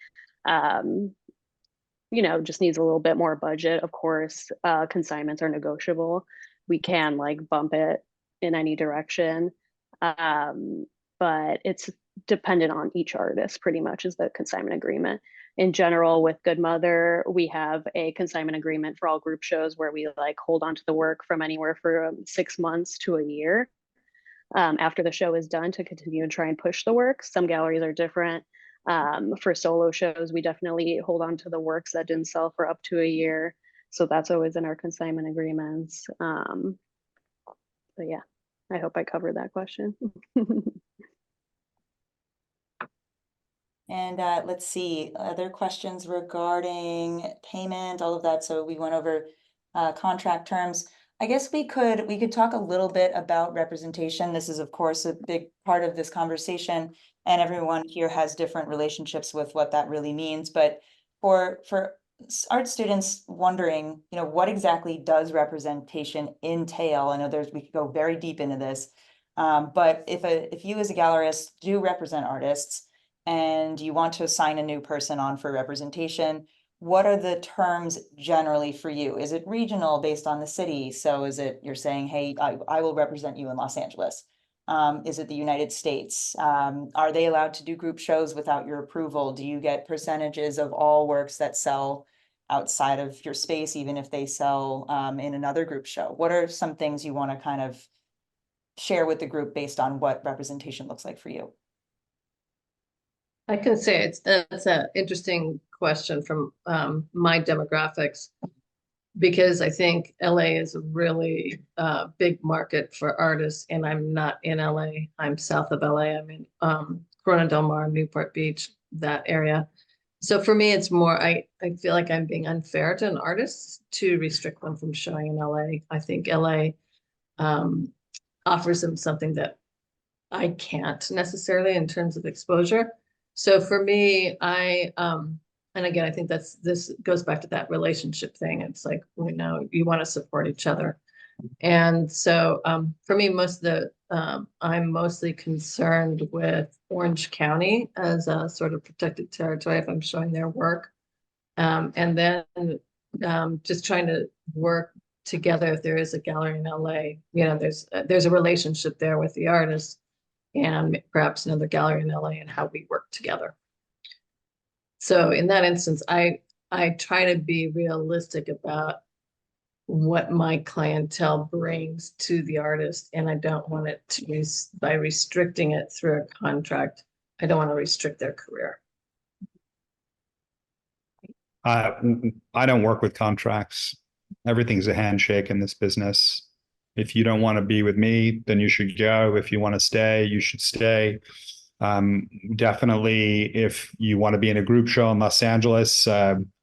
you know, just needs a little bit more budget. Of course, consignments are negotiable. We can like bump it in any direction. But it's dependent on each artist, pretty much, is the consignment agreement. In general, with Good Mother, we have a consignment agreement for all group shows where we like hold on to the work from anywhere from 6 months to a year after the show is done, to continue and try and push the work. Some galleries are different. For solo shows, we definitely hold on to the works that didn't sell for up to a year. So that's always in our consignment agreements. But yeah, I hope I covered that question. And let's see, other questions regarding payment, all of that. So we went over contract terms. I guess we could talk a little bit about representation. This is, of course, a big part of this conversation, and everyone here has different relationships with what that really means. But for art students wondering, you know, what exactly does representation entail? I know we could go very deep into this, but if you as a gallerist do represent artists and you want to assign a new person on for representation, what are the terms generally for you? Is it regional based on the city? So is it, you're saying, hey, I will represent you in Los Angeles? Is it the United States? Are they allowed to do group shows without your approval? Do you get percentages of all works that sell outside of your space, even if they sell in another group show? What are some things you want to kind of share with the group based on what representation looks like for you? I can say that's an interesting question from my demographics, because I think LA is a really big market for artists, and I'm not in LA. I'm south of LA. I'm in Corona Del Mar, Newport Beach, that area. So for me, it's more, I feel like I'm being unfair to an artist to restrict them from showing in LA. I think LA offers them something that I can't necessarily in terms of exposure. So for me, and again, I think this goes back to that relationship thing. It's like, you know, you want to support each other. And so for me, I'm mostly concerned with Orange County as a sort of protected territory if I'm showing their work. And then just trying to work together if there is a gallery in LA, you know, there's a relationship there with the artist and perhaps another gallery in LA, and how we work together. So in that instance, I try to be realistic about what my clientele brings to the artist, and I don't want it to be, by restricting it through a contract, I don't want to restrict their career. I don't work with contracts. Everything's a handshake in this business. If you don't want to be with me, then you should go. If you want to stay, you should stay. Definitely, if you want to be in a group show in Los Angeles,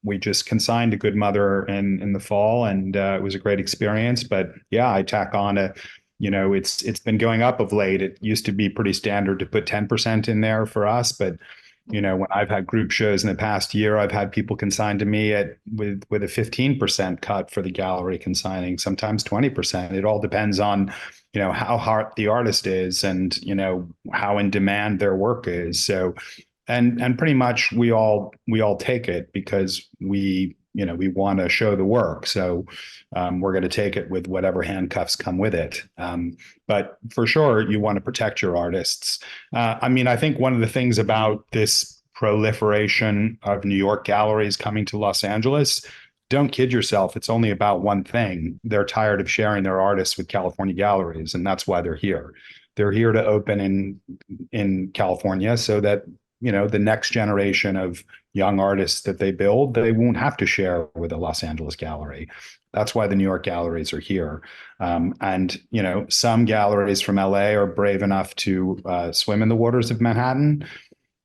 we just consigned a Good Mother in the fall, and it was a great experience. But yeah, I tack on it's been going up of late. It used to be pretty standard to put 10% in there for us, but when I've had group shows in the past year, I've had people consign to me with a 15% cut for the gallery consigning, sometimes 20%. It all depends on, how hard the artist is and, how in demand their work is. So, and pretty much we all take it because we want to show the work. So we're going to take it with whatever handcuffs come with it. But for sure, you want to protect your artists. I think one of the things about this proliferation of New York galleries coming to Los Angeles, don't kid yourself. It's only about one thing. They're tired of sharing their artists with California galleries, and that's why they're here. They're here to open in California so that the next generation of young artists that they build, they won't have to share with a Los Angeles gallery. That's why the New York galleries are here. And some galleries from LA are brave enough to swim in the waters of Manhattan.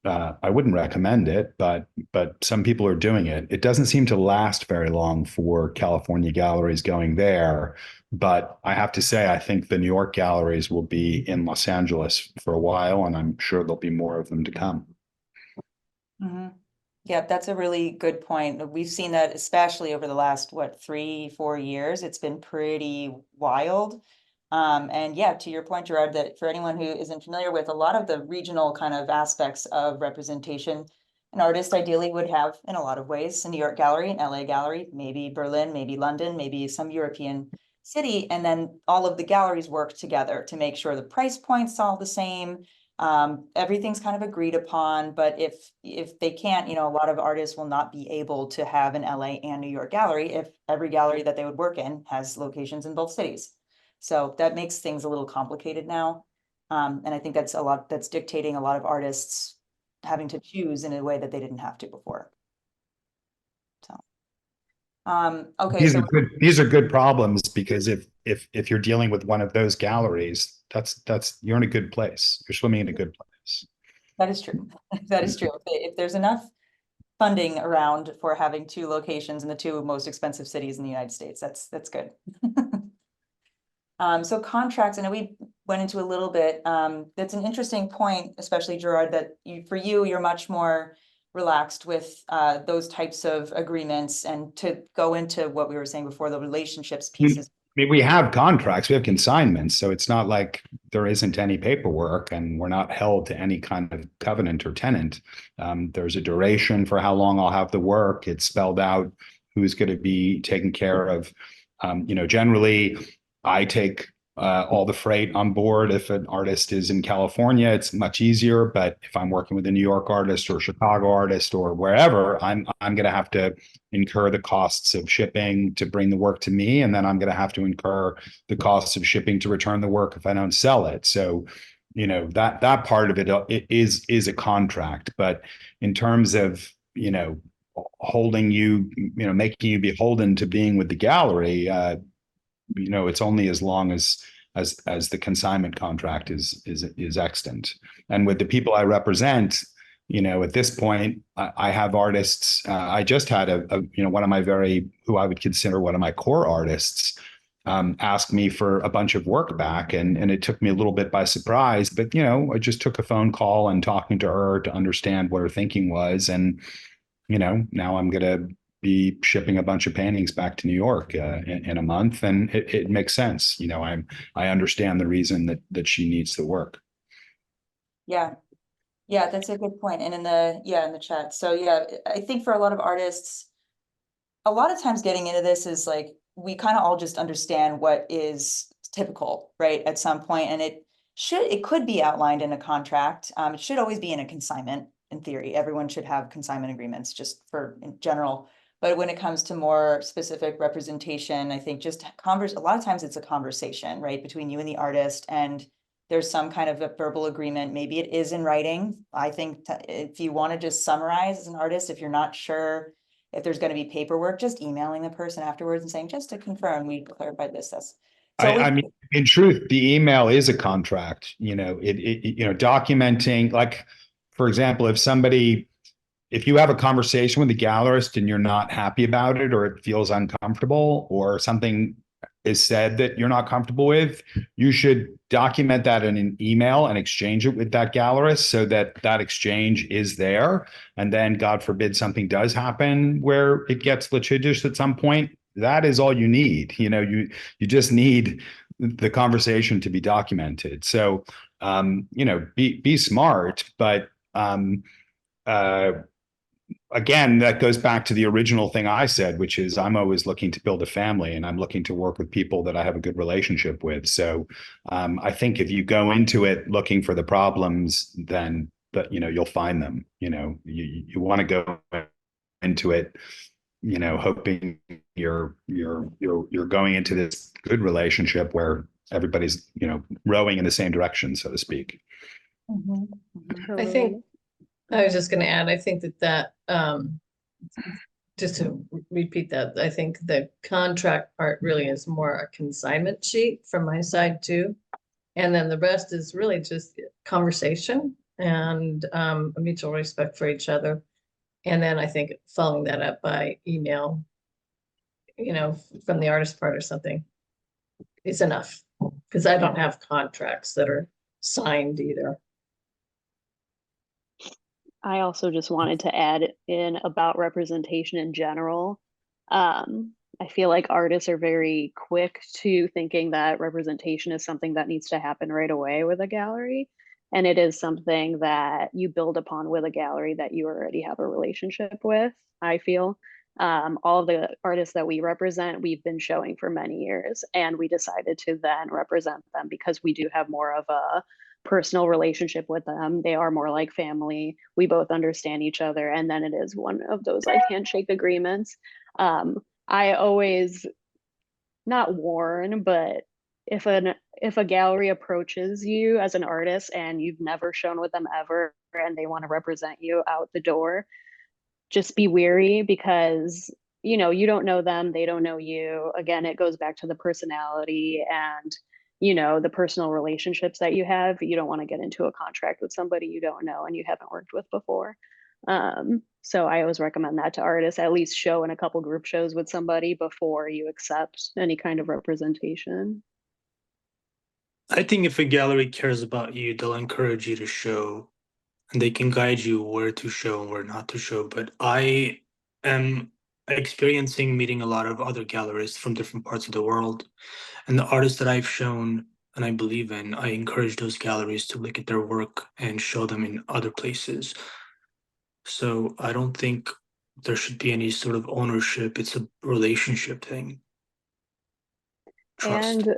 I wouldn't recommend it, but some people are doing it. It doesn't seem to last very long for California galleries going there. But I have to say, I think the New York galleries will be in Los Angeles for a while, and I'm sure there'll be more of them to come. Mhm. Yeah, that's a really good point. We've seen that especially over the last, what, 3-4 years. It's been pretty wild. And yeah, to your point, Gerard, that for anyone who isn't familiar with a lot of the regional kind of aspects of representation, an artist ideally would have in a lot of ways, a New York gallery, an LA gallery, maybe Berlin, maybe London, maybe some European city, and then all of the galleries work together to make sure the price point's all the same. Everything's kind of agreed upon, but if they can't, a lot of artists will not be able to have an LA and New York gallery if every gallery that they would work in has locations in both cities. So that makes things a little complicated now. And I think that's dictating a lot of artists having to choose in a way that they didn't have to before. So, okay. These are good problems, because if you're dealing with one of those galleries, you're in a good place. You're swimming in a good place. That is true. That is true. If there's enough funding around for having 2 locations in the 2 most expensive cities in the United States, that's good. So contracts, I know we went into a little bit. That's an interesting point, especially Gerard, that you're much more relaxed with those types of agreements, and to go into what we were saying before, the relationships pieces. I mean, we have contracts, we have consignments, so it's not like there isn't any paperwork and we're not held to any kind of covenant or tenant. There's a duration for how long I'll have the work. It's spelled out who's going to be taken care of. Generally, I take all the freight on board. If an artist is in California, it's much easier. But if I'm working with a New York artist or Chicago artist or wherever, I'm going to have to incur the costs of shipping to bring the work to me, and then I'm going to have to incur the costs of shipping to return the work if I don't sell it. So, that part of it is a contract. But in terms of holding you, making you beholden to being with the gallery, it's only as long as the consignment contract is extant. And with the people I represent, at this point, I have artists. I just had one of my who I would consider one of my core artists, ask me for a bunch of work back, and it took me a little bit by surprise. But I just took a phone call and talking to her to understand what her thinking was, and now I'm gonna be shipping a bunch of paintings back to New York in a month, and it makes sense. I understand the reason that she needs the work. Yeah, that's a good point. And in the chat. So yeah, I think for a lot of artists, a lot of times getting into this is like, we kind of all just understand what is typical, right? At some point, and it could be outlined in a contract. It should always be in a consignment. In theory, everyone should have consignment agreements, just in general. But when it comes to more specific representation, I think just a lot of times it's a conversation, right, between you and the artist, and there's some kind of a verbal agreement. Maybe it is in writing. I think if you want to just summarize as an artist, if you're not sure if there's going to be paperwork, just emailing the person afterwards and saying, just to confirm, we clarified this. I mean, in truth, the email is a contract. Documenting, like, for example, if you have a conversation with the gallerist and you're not happy about it, or it feels uncomfortable, or something is said that you're not comfortable with, you should document that in an email and exchange it with that gallerist, so that exchange is there. And then, God forbid, something does happen where it gets litigious at some point, that is all you need. You just need the conversation to be documented. So, be smart, but again, that goes back to the original thing I said, which is I'm always looking to build a family, and I'm looking to work with people that I have a good relationship with. So I think if you go into it looking for the problems, then you'll find them. You want to go into it, hoping you're going into this good relationship where everybody's rowing in the same direction, so to speak. I think I was just going to add, I think that just to repeat that, I think the contract part really is more a consignment sheet from my side too. And then the rest is really just conversation. and a mutual respect for each other. And then I think following that up by email, from the artist part or something is enough, because I don't have contracts that are signed either. I also just wanted to add in about representation in general. I feel like artists are very quick to thinking that representation is something that needs to happen right away with a gallery. And it is something that you build upon with a gallery that you already have a relationship with, I feel. All of the artists that we represent, we've been showing for many years, and we decided to then represent them because we do have more of a personal relationship with them. They are more like family. We both understand each other. And then it is one of those like handshake agreements. I always not warn, but if a gallery approaches you as an artist and you've never shown with them ever and they want to represent you out the door, just be wary because you don't know them, they don't know you. Again, it goes back to the personality and the personal relationships that you have. You don't want to get into a contract with somebody you don't know and you haven't worked with before. So I always recommend that to artists, at least show in a couple group shows with somebody before you accept any kind of representation. I think if a gallery cares about you, they'll encourage you to show, and they can guide you where to show and where not to show. But I am experiencing meeting a lot of other gallerists from different parts of the world, and the artists that I've shown and I believe in, I encourage those galleries to look at their work and show them in other places. So I don't think there should be any sort of ownership. It's a relationship thing. Trust. And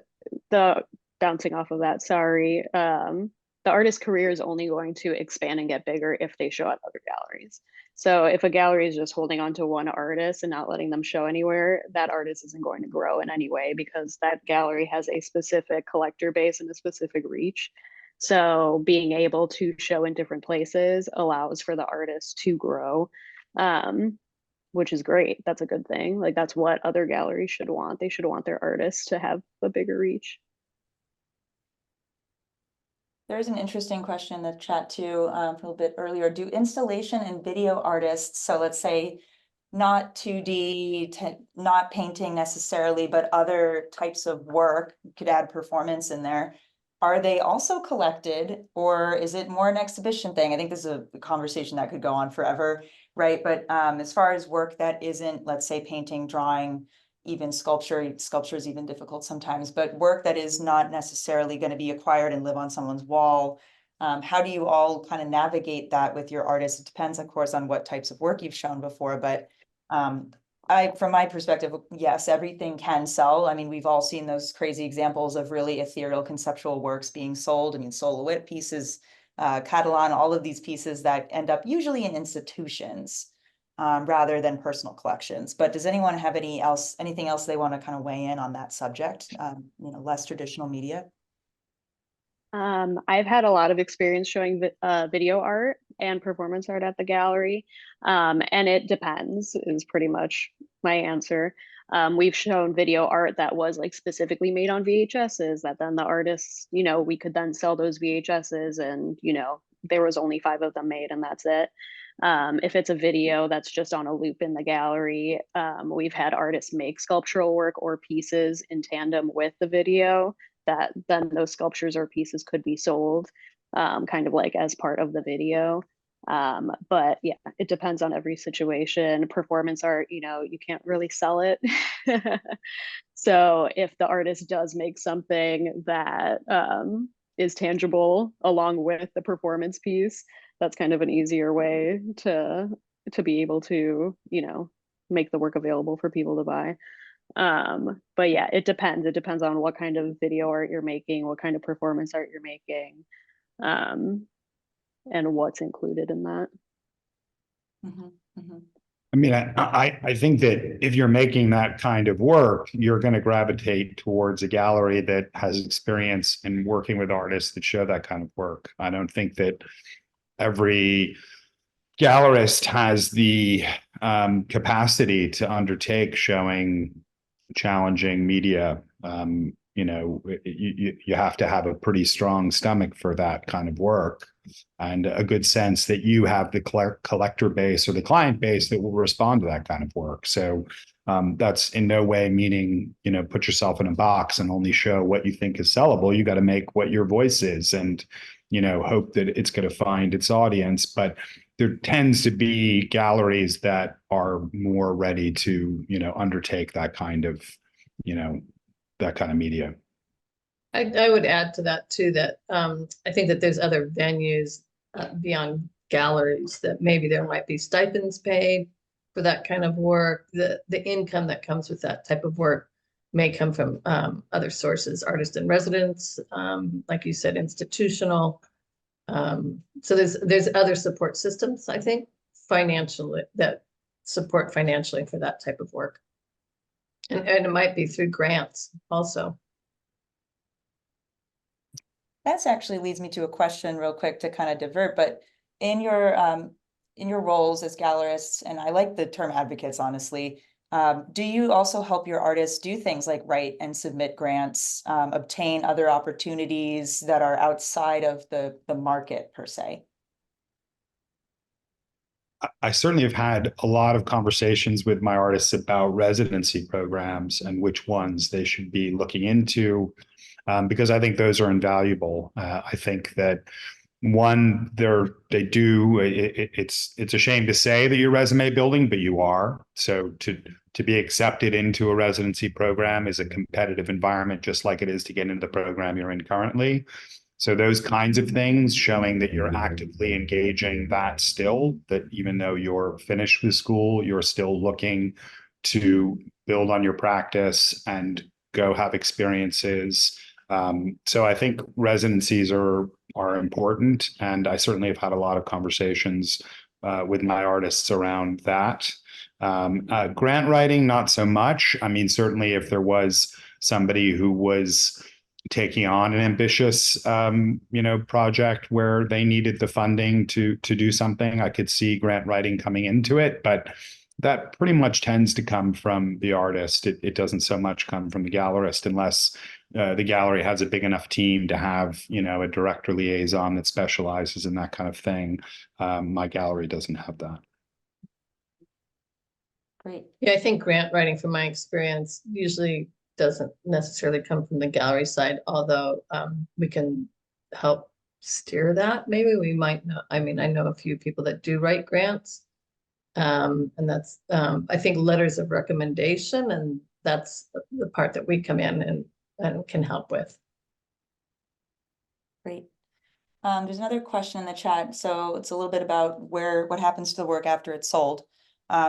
the bouncing off of that, sorry, the artist's career is only going to expand and get bigger if they show at other galleries. So if a gallery is just holding on to one artist and not letting them show anywhere, that artist isn't going to grow in any way because that gallery has a specific collector base and a specific reach. So being able to show in different places allows for the artist to grow, which is great. That's a good thing. Like that's what other galleries should want. They should want their artists to have a bigger reach. There's an interesting question in the chat too, a little bit earlier. Do installation and video artists, so let's say not 2D, not painting necessarily, but other types of work, you could add performance in there. Are they also collected or is it more an exhibition thing? I think this is a conversation that could go on forever, right? But as far as work that isn't, let's say painting, drawing, even sculpture is even difficult sometimes, but work that is not necessarily going to be acquired and live on someone's wall. How do you all kind of navigate that with your artists? It depends, of course, on what types of work you've shown before, but from my perspective, yes, everything can sell. I mean, we've all seen those crazy examples of really ethereal conceptual works being sold. I mean, Soloist pieces, Catalan, all of these pieces that end up usually in institutions rather than personal collections. But does anyone have anything else they want to kind of weigh in on that subject? Less traditional media. I've had a lot of experience showing video art and performance art at the gallery, and it depends is pretty much my answer. We've shown video art that was like specifically made on VHSs that then the artists, we could then sell those VHSs and, there was only 5 of them made and that's it. If it's a video that's just on a loop in the gallery, we've had artists make sculptural work or pieces in tandem with the video that then those sculptures or pieces could be sold kind of like as part of the video. But yeah, it depends on every situation. Performance art, you can't really sell it. So if the artist does make something that is tangible along with the performance piece, that's kind of an easier way to be able to, make the work available for people to buy. But yeah, it depends. It depends on what kind of video art you're making, what kind of performance art you're making, and what's included in that. I mean, I think that if you're making that kind of work, you're going to gravitate towards a gallery that has experience in working with artists that show that kind of work. I don't think that every gallerist has the capacity to undertake showing challenging media. You have to have a pretty strong stomach for that kind of work. and a good sense that you have the collector base or the client base that will respond to that kind of work. So that's in no way meaning, put yourself in a box and only show what you think is sellable. You got to make what your voice is and, hope that it's going to find its audience. But there tends to be galleries that are more ready to, undertake that kind of media. I would add to that too, that I think that there's other venues beyond galleries that maybe there might be stipends paid for that kind of work. The income that comes with that type of work may come from other sources, artist in residence, like you said, institutional. So there's other support systems, I think, financially, that support financially for that type of work. And it might be through grants also. That's actually leads me to a question real quick to kind of divert, but in your roles as gallerists, and I like the term advocates, honestly, do you also help your artists do things like write and submit grants, obtain other opportunities that are outside of the market per se? I certainly have had a lot of conversations with my artists about residency programs and which ones they should be looking into, because I think those are invaluable. I think that one, it's a shame to say that you're resume building, but you are. So to be accepted into a residency program is a competitive environment, just like it is to get into the program you're in currently. So those kinds of things, showing that you're actively engaging that still, that even though you're finished with school, you're still looking to build on your practice and go have experiences. So I think residencies are important, and I certainly have had a lot of conversations with my artists around that. Grant writing, not so much. I mean, certainly if there was somebody who was taking on an ambitious, project where they needed the funding to do something, I could see grant writing coming into it, but that pretty much tends to come from the artist. It doesn't so much come from the gallerist unless the gallery has a big enough team to have, a director liaison that specializes in that kind of thing. My gallery doesn't have that. Great. Yeah, I think grant writing, from my experience, usually doesn't necessarily come from the gallery side, although we can help steer that. Maybe we might know. I mean, I know a few people that do write grants. And that's, I think, letters of recommendation, and that's the part that we come in and can help with. Great. There's another question in the chat. So it's a little bit about what happens to the work after it's sold.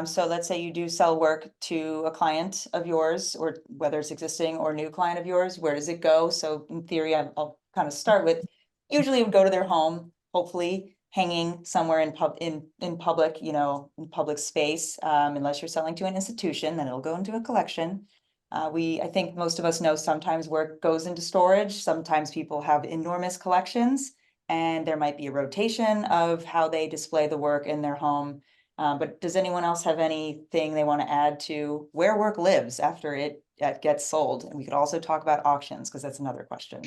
So let's say you do sell work to a client of yours, or whether it's existing or new client of yours, where does it go? So in theory, I'll kind of start with, usually it would go to their home, hopefully hanging somewhere in public, in public space, unless you're selling to an institution, then it'll go into a collection. I think most of us know sometimes work goes into storage. Sometimes people have enormous collections, and there might be a rotation of how they display the work in their home. But does anyone else have anything they want to add to where work lives after it gets sold? And we could also talk about auctions, because that's another question.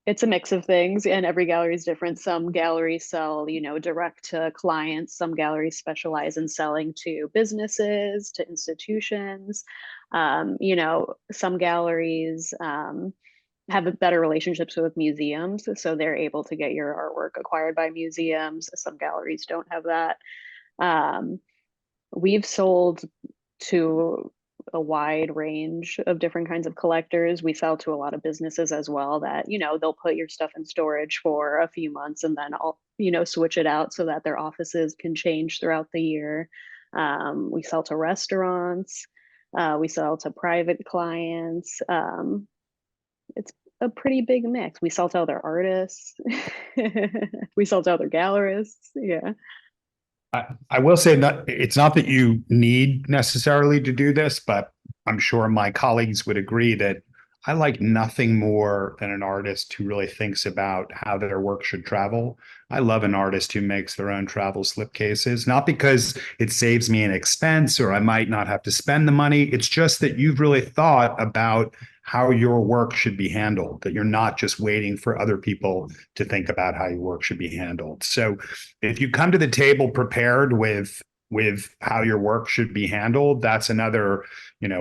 It's a mix of things, and every gallery is different. Some galleries sell, direct to clients. Some galleries specialize in selling to businesses, to institutions. Some galleries have better relationships with museums, so they're able to get your artwork acquired by museums. Some galleries don't have that. We've sold to a wide range of different kinds of collectors. We sell to a lot of businesses as well that, they'll put your stuff in storage for a few months and then I'll, switch it out so that their offices can change throughout the year. We sell to restaurants. We sell to private clients. It's a pretty big mix. We sell to other artists. We sell to other gallerists. Yeah. I will say that it's not that you need necessarily to do this, but I'm sure my colleagues would agree that I like nothing more than an artist who really thinks about how their work should travel. I love an artist who makes their own travel slipcases, not because it saves me an expense or I might not have to spend the money. It's just that you've really thought about how your work should be handled, that you're not just waiting for other people to think about how your work should be handled. So if you come to the table prepared with how your work should be handled, that's another,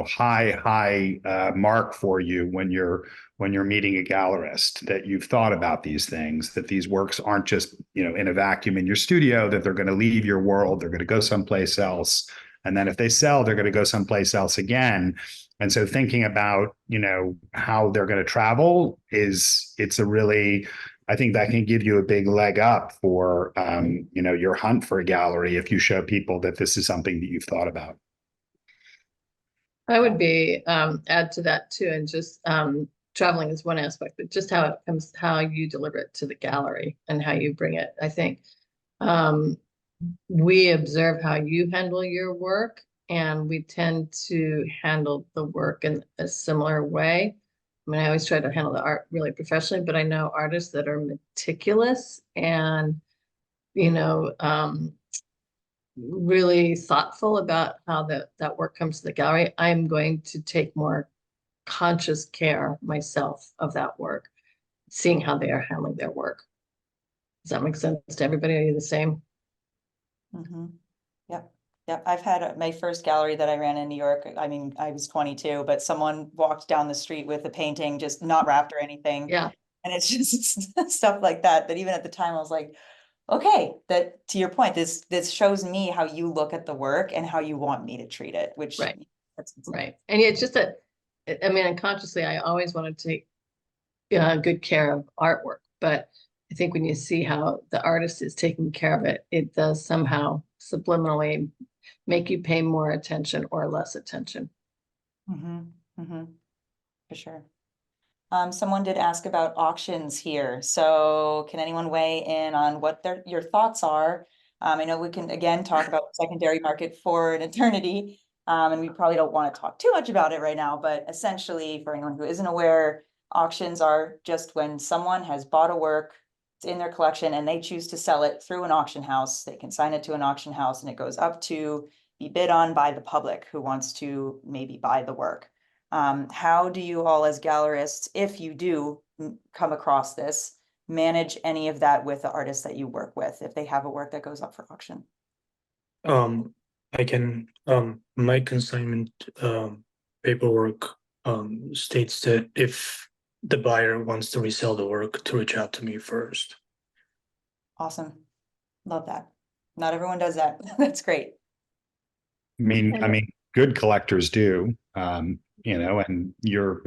high mark for you when you're meeting a gallerist, that you've thought about these things, that these works aren't just, in a vacuum in your studio, that they're going to leave your world, they're going to go someplace else. And then if they sell, they're going to go someplace else again. And so thinking about, how they're going to travel I think that can give you a big leg up for, your hunt for a gallery if you show people that this is something that you've thought about. I would add to that too, and just traveling is one aspect, but just how you deliver it to the gallery and how you bring it. I think we observe how you handle your work, and we tend to handle the work in a similar way. I mean, I always try to handle the art really professionally, but I know artists that are meticulous and, really thoughtful about how that work comes to the gallery. I'm going to take more conscious care myself of that work, seeing how they are handling their work. Does that make sense to everybody? Are you the same? Mm-hmm. Yep. Yep. I've had my first gallery that I ran in New York. I mean, I was 22, but someone walked down the street with a painting, just not wrapped or anything. Yeah. And it's just stuff like that even at the time I was like, okay, that to your point, this shows me how you look at the work and how you want me to treat it, which right. And it's just unconsciously, I always want to take good care of artwork, but I think when you see how the artist is taking care of it, it does somehow subliminally make you pay more attention or less attention. Mm-hmm. Mm-hmm. For sure. Someone did ask about auctions here. So can anyone weigh in on what your thoughts are? I know we can again talk about secondary market for an eternity. And we probably don't want to talk too much about it right now, but essentially for anyone who isn't aware, auctions are just when someone has bought a work, it's in their collection, and they choose to sell it through an auction house. They can sign it to an auction house and it goes up to be bid on by the public who wants to maybe buy the work. How do you all as gallerists, if you do come across this, manage any of that with the artists that you work with if they have a work that goes up for auction? I can, my consignment paperwork states that if the buyer wants to resell the work, to reach out to me first. Awesome. Love that. Not everyone does that. That's great. I mean, good collectors do, and your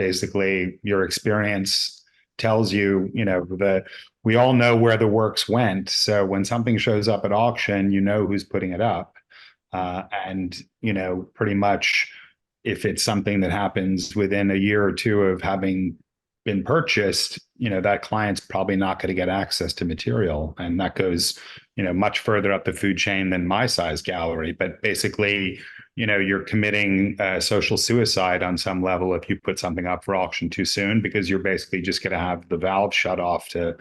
experience tells you, that we all know where the works went. So when something shows up at auction, who's putting it up. And, pretty much if it's something that happens within a year or two of having been purchased, that client's probably not going to get access to material. And that goes, much further up the food chain than my size gallery. But basically, you're committing social suicide on some level if you put something up for auction too soon, because you're basically just going to have the valve shut off to,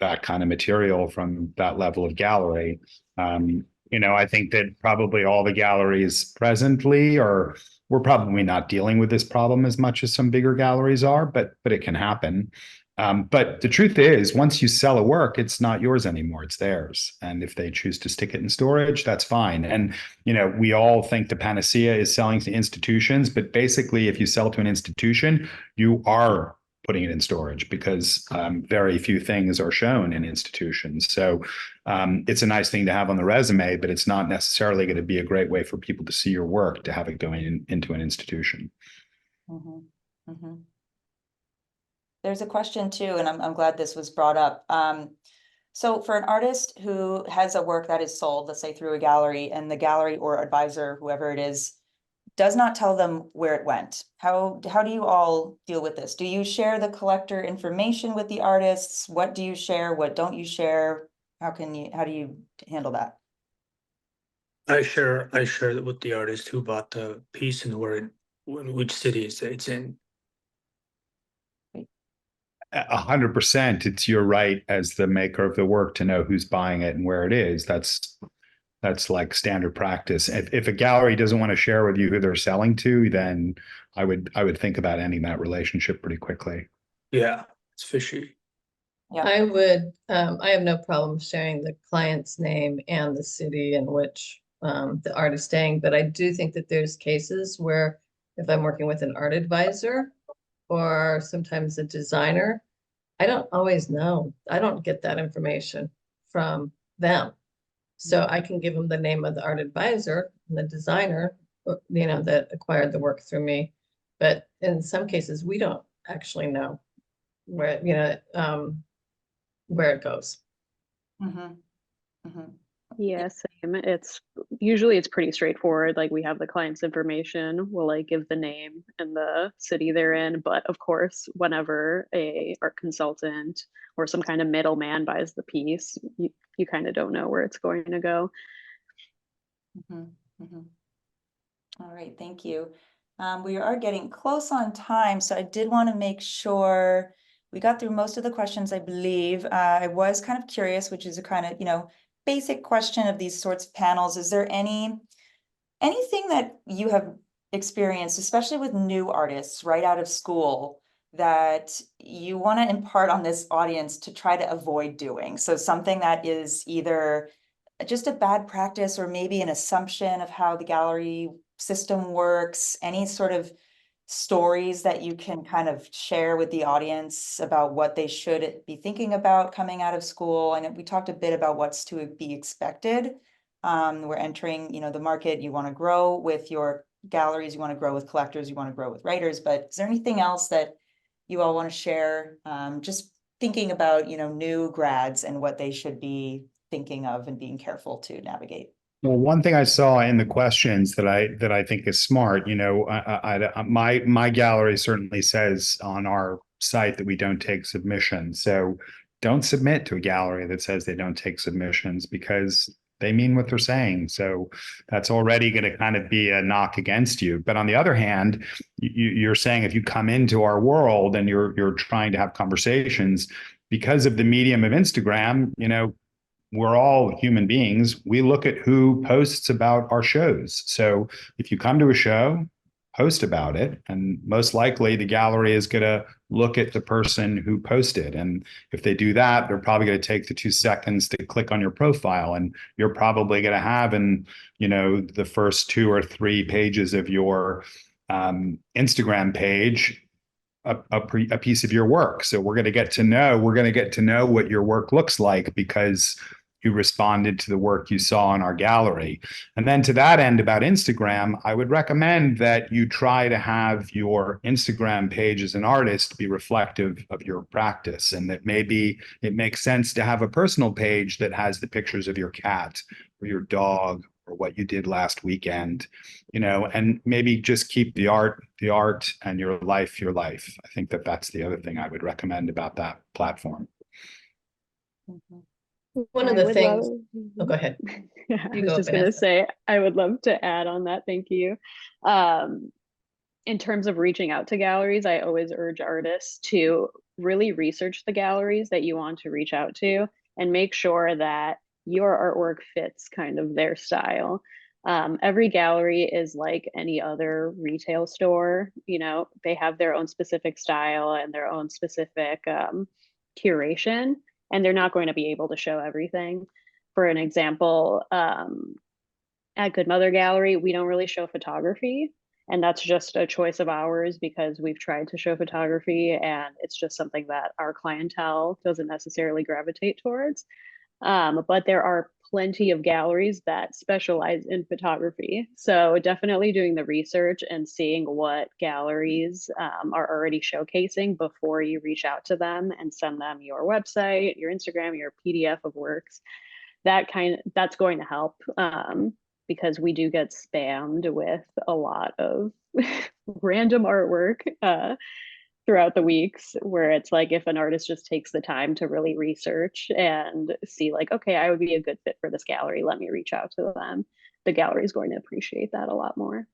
that kind of material from that level of gallery. I think that probably all the galleries presently we're probably not dealing with this problem as much as some bigger galleries are, but it can happen. But the truth is, once you sell a work, it's not yours anymore, it's theirs. And if they choose to stick it in storage, that's fine. And, we all think the panacea is selling to institutions, but basically if you sell to an institution, you are putting it in storage, because very few things are shown in institutions. So it's a nice thing to have on the resume, but it's not necessarily going to be a great way for people to see your work, to have it going into an institution. Mm-hmm. Mm-hmm. There's a question too, and I'm glad this was brought up. So for an artist who has a work that is sold, let's say through a gallery, and the gallery or advisor, whoever it is, does not tell them where it went, how do you all deal with this? Do you share the collector information with the artists? What do you share? What don't you share? How do you handle that? I share it with the artist who bought the piece and which city it's in. 100%. It's your right as the maker of the work to know who's buying it and where it is. That's That's like standard practice. If a gallery doesn't want to share with you who they're selling to, then I would think about ending that relationship pretty quickly. Yeah, it's fishy. Yeah. I would, I have no problem sharing the client's name and the city in which the art is staying, but I do think that there's cases where if I'm working with an art advisor or sometimes a designer, I don't always know. I don't get that information from them. So I can give them the name of the art advisor and the designer, you know, that acquired the work through me. But in some cases, we don't actually know where, you know, where it goes. Yeah, same. It's usually it's pretty straightforward. Like we have the client's information, we'll like give the name and the city they're in. But of course, whenever a art consultant or some kind of middleman buys the piece, you kind of don't know where it's going to go. All right, thank you. We are getting close on time, so I did want to make sure we got through most of the questions, I believe. I was kind of curious, which is a kind of, you know, basic question of these sorts of panels. Is there anything that you have experienced, especially with new artists right out of school, that you want to impart on this audience to try to avoid doing? So something that is either just a bad practice or maybe an assumption of how the gallery system works, any sort of stories that you can kind of share with the audience about what they should be thinking about coming out of school. And we talked a bit about what's to be expected. We're entering, you know, the market. You want to grow with your galleries, you want to grow with collectors, you want to grow with writers, but is there anything else that you all want to share? Just thinking about, you know, new grads and what they should be thinking of and being careful to navigate. Well, one thing I saw in the questions that I think is smart, you know, my gallery certainly says on our site that we don't take submissions. So don't submit to a gallery that says they don't take submissions, because they mean what they're saying. So that's already going to kind of be a knock against you. But on the other hand, you're saying if you come into our world and you're trying to have conversations, because of the medium of Instagram, you know, we're all human beings. We look at who posts about our shows. So if you come to a show, post about it. And most likely the gallery is going to look at the person who posted. And if they do that, they're probably going to take the 2 seconds to click on your profile. And you're probably going to have in, you know, the first 2 or 3 pages of your Instagram page, a piece of your work. So we're going to get to know what your work looks like because you responded to the work you saw in our gallery. And then to that end about Instagram, I would recommend that you try to have your Instagram page as an artist be reflective of your practice, and that maybe it makes sense to have a personal page that has the pictures of your cat or your dog or what you did last weekend, you know, and maybe just keep the art, and your life, your life. I think that that's the other thing I would recommend about that platform. One of the things, oh, go ahead. I was just going to say, I would love to add on that. Thank you. In terms of reaching out to galleries, I always urge artists to really research the galleries that you want to reach out to and make sure that your artwork fits kind of their style. Every gallery is like any other retail store. You know, they have their own specific style and their own specific curation, and they're not going to be able to show everything. For an example, at Good Mother Gallery, we don't really show photography, and that's just a choice of ours because we've tried to show photography and it's just something that our clientele doesn't necessarily gravitate towards. But there are plenty of galleries that specialize in photography. So definitely doing the research and seeing what galleries are already showcasing before you reach out to them and send them your website, your Instagram, your PDF of works. That's going to help because we do get spammed with a lot of random artwork throughout the weeks, where it's like if an artist just takes the time to really research and see like, okay, I would be a good fit for this gallery, let me reach out to them, the gallery is going to appreciate that a lot more.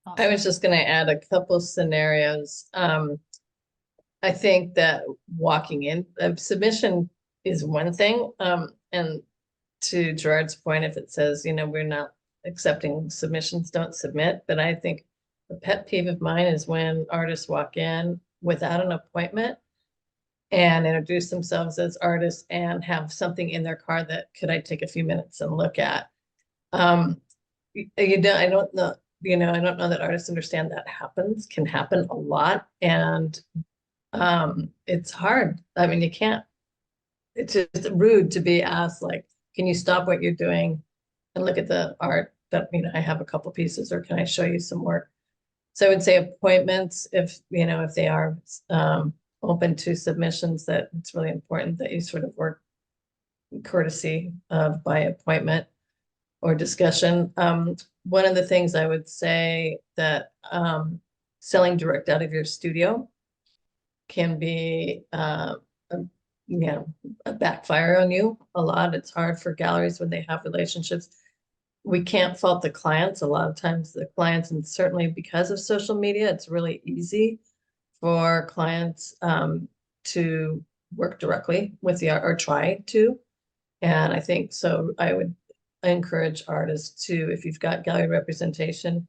I was just going to add a couple scenarios. I think that walking in, submission is one thing, and to Gerard's point, if it says, we're not accepting submissions, don't submit. But I think the pet peeve of mine is when artists walk in without an appointment and introduce themselves as artists and have something in their car that could I take a few minutes and look at. I don't know, I don't know that artists understand that can happen a lot. And it's hard. I mean, it's just rude to be asked, like, can you stop what you're doing and look at the art that, I have a couple pieces, or can I show you some work? So I would say appointments, if they are open to submissions, that it's really important that you sort of work courtesy by appointment or discussion. One of the things I would say that selling direct out of your studio can be a backfire on you a lot. It's hard for galleries when they have relationships. We can't fault the clients. A lot of times the clients, and certainly because of social media, it's really easy for clients to work directly with the art, or try to. And I think so I would encourage artists to, if you've got gallery representation,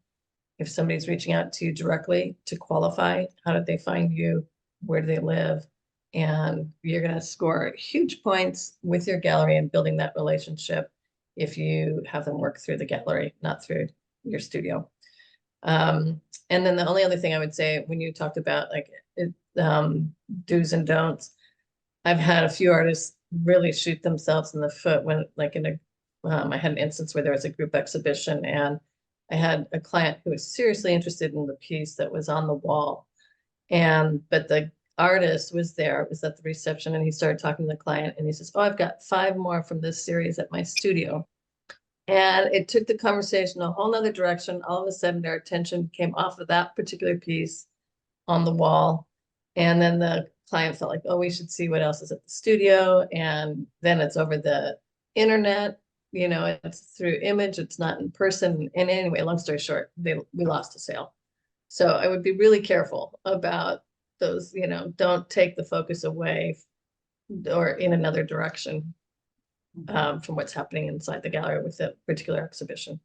if somebody's reaching out to you directly, to qualify, how did they find you? Where do they live? And you're going to score huge points with your gallery and building that relationship if you have them work through the gallery, not through your studio. And then the only other thing I would say, when you talked about do's and don'ts, I've had a few artists really shoot themselves in the foot when, like, I had an instance where there was a group exhibition, and I had a client who was seriously interested in the piece that was on the wall. But the artist was there, it was at the reception, and he started talking to the client, and he says, oh, I've got 5 more from this series at my studio. And it took the conversation a whole nother direction. All of a sudden, their attention came off of that particular piece on the wall. And then the client felt like, oh, we should see what else is at the studio. And then it's over the internet, it's through image, it's not in person. And anyway, long story short, we lost a sale. So I would be really careful about those, don't take the focus away or in another direction from what's happening inside the gallery with a particular exhibition.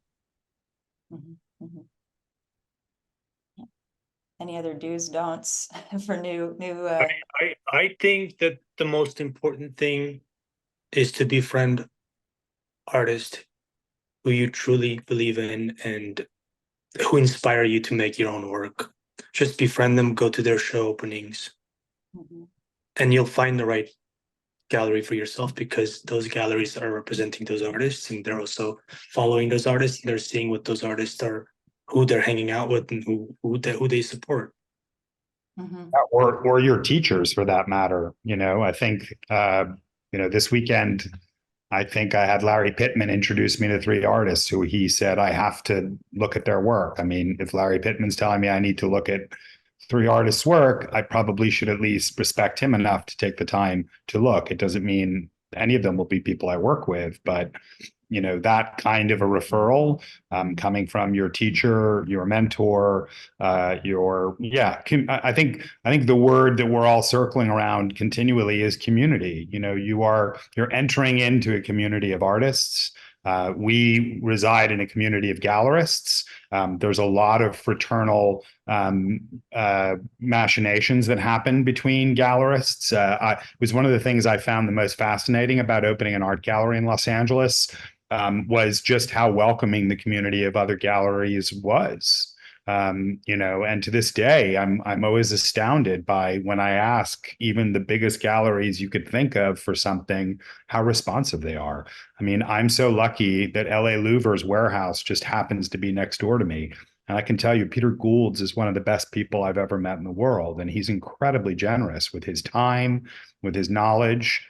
Any other do's, don'ts for new? I think that the most important thing is to befriend artists who you truly believe in and who inspire you to make your own work. Just befriend them, go to their show openings, and you'll find the right gallery for yourself, because those galleries are representing those artists, and they're also following those artists, and they're seeing what those artists are, who they're hanging out with, and who they support. Or your teachers, for that matter. I think this weekend, I think I had Larry Pittman introduce me to 3 artists who he said I have to look at their work. I mean, if Larry Pittman's telling me I need to look at 3 artists' work, I probably should at least respect him enough to take the time to look. It doesn't mean any of them will be people I work with, but that kind of a referral coming from your teacher, your mentor, I think the word that we're all circling around continually is community. You're entering into a community of artists. We reside in a community of gallerists. There's a lot of fraternal machinations that happen between gallerists. It was one of the things I found the most fascinating about opening an art gallery in Los Angeles, was just how welcoming the community of other galleries was. And to this day, I'm always astounded by, when I ask even the biggest galleries you could think of for something, how responsive they are. I mean, I'm so lucky that LA Louver's warehouse just happens to be next door to me. And I can tell you, Peter Goulds is one of the best people I've ever met in the world. And he's incredibly generous with his time, with his knowledge.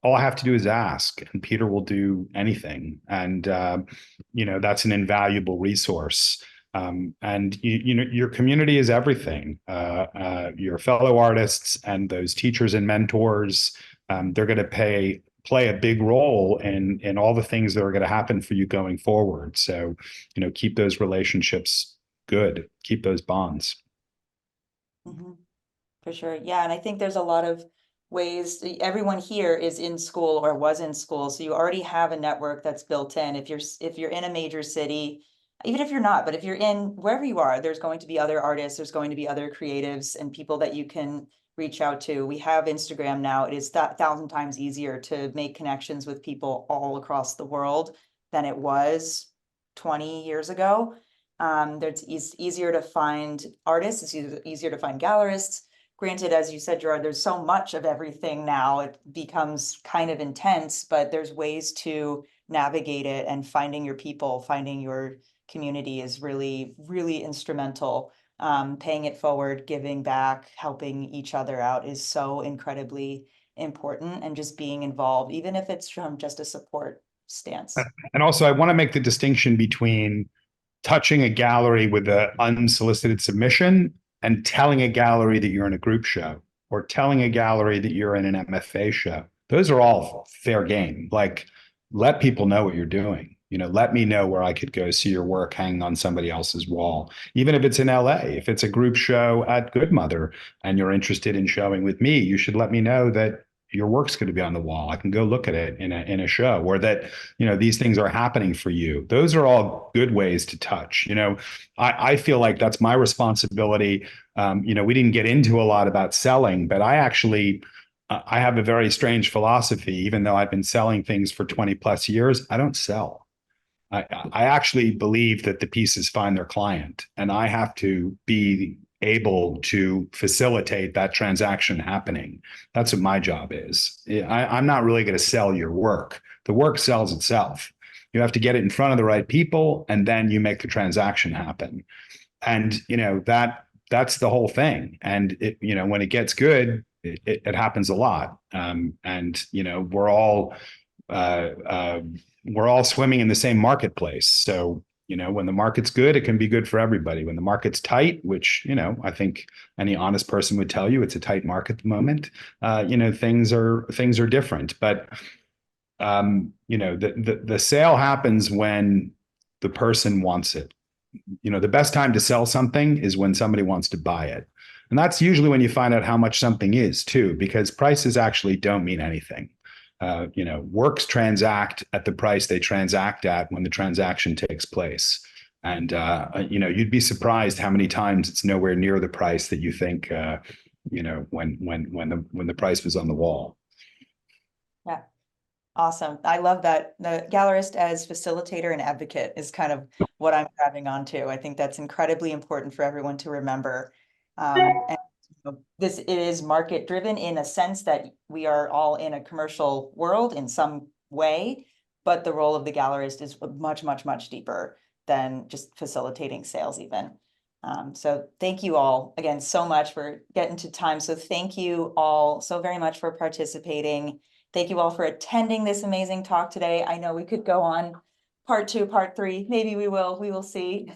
All I have to do is ask, and Peter will do anything. And, that's an invaluable resource. And your community is everything. Your fellow artists and those teachers and mentors, they're going to play a big role in all the things that are going to happen for you going forward. So, keep those relationships good, keep those bonds. For sure. Yeah. And I think there's a lot of ways, everyone here is in school or was in school, so you already have a network that's built in. If you're in a major city, even if you're not, but if you're in wherever you are, there's going to be other artists, there's going to be other creatives and people that you can reach out to. We have Instagram now. It is 1,000 times easier to make connections with people all across the world than it was 20 years ago. It's easier to find artists, it's easier to find gallerists. Granted, as you said, Gerard, there's so much of everything now, it becomes kind of intense, but there's ways to navigate it, and finding your people, finding your community is really, really instrumental. Paying it forward, giving back, helping each other out is so incredibly important, and just being involved, even if it's from just a support stance. And also, I want to make the distinction between touching a gallery with an unsolicited submission and telling a gallery that you're in a group show, or telling a gallery that you're in an MFA show. Those are all fair game. Like, let people know what you're doing. Let me know where I could go see your work hanging on somebody else's wall. Even if it's in LA, if it's a group show at Good Mother and you're interested in showing with me, you should let me know that your work's going to be on the wall. I can go look at it in a show, or that, these things are happening for you. Those are all good ways to touch. I feel like that's my responsibility. We didn't get into a lot about selling, but I have a very strange philosophy. Even though I've been selling things for 20 plus years, I don't sell. I actually believe that the pieces find their client, and I have to be able to facilitate that transaction happening. That's what my job is. I'm not really going to sell your work. The work sells itself. You have to get it in front of the right people, and then you make the transaction happen. And that's the whole thing. And when it gets good, it happens a lot. And we're all swimming in the same marketplace. So when the market's good, it can be good for everybody. When the market's tight, which, I think any honest person would tell you, it's a tight market at the moment, things are different. But, the sale happens when the person wants it. The best time to sell something is when somebody wants to buy it. And that's usually when you find out how much something is too, because prices actually don't mean anything. Works transact at the price they transact at when the transaction takes place. And, you'd be surprised how many times it's nowhere near the price that you think, when the price was on the wall. Yeah. Awesome. I love that. The gallerist as facilitator and advocate is kind of what I'm grabbing onto. I think that's incredibly important for everyone to remember. And it is market driven in a sense that we are all in a commercial world in some way, but the role of the gallerist is much, much, much deeper than just facilitating sales even. So thank you all again so much for getting to time. So thank you all so very much for participating. Thank you all for attending this amazing talk today. I know we could go on part 2, part 3, maybe we will see.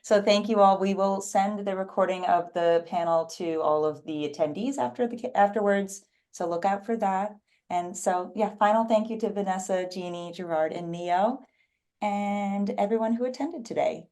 So thank you all. We will send the recording of the panel to all of the attendees afterwards. So look out for that. And so, yeah, final thank you to Vanessa, Jeannie, Gerard, and Neo, and everyone who attended today.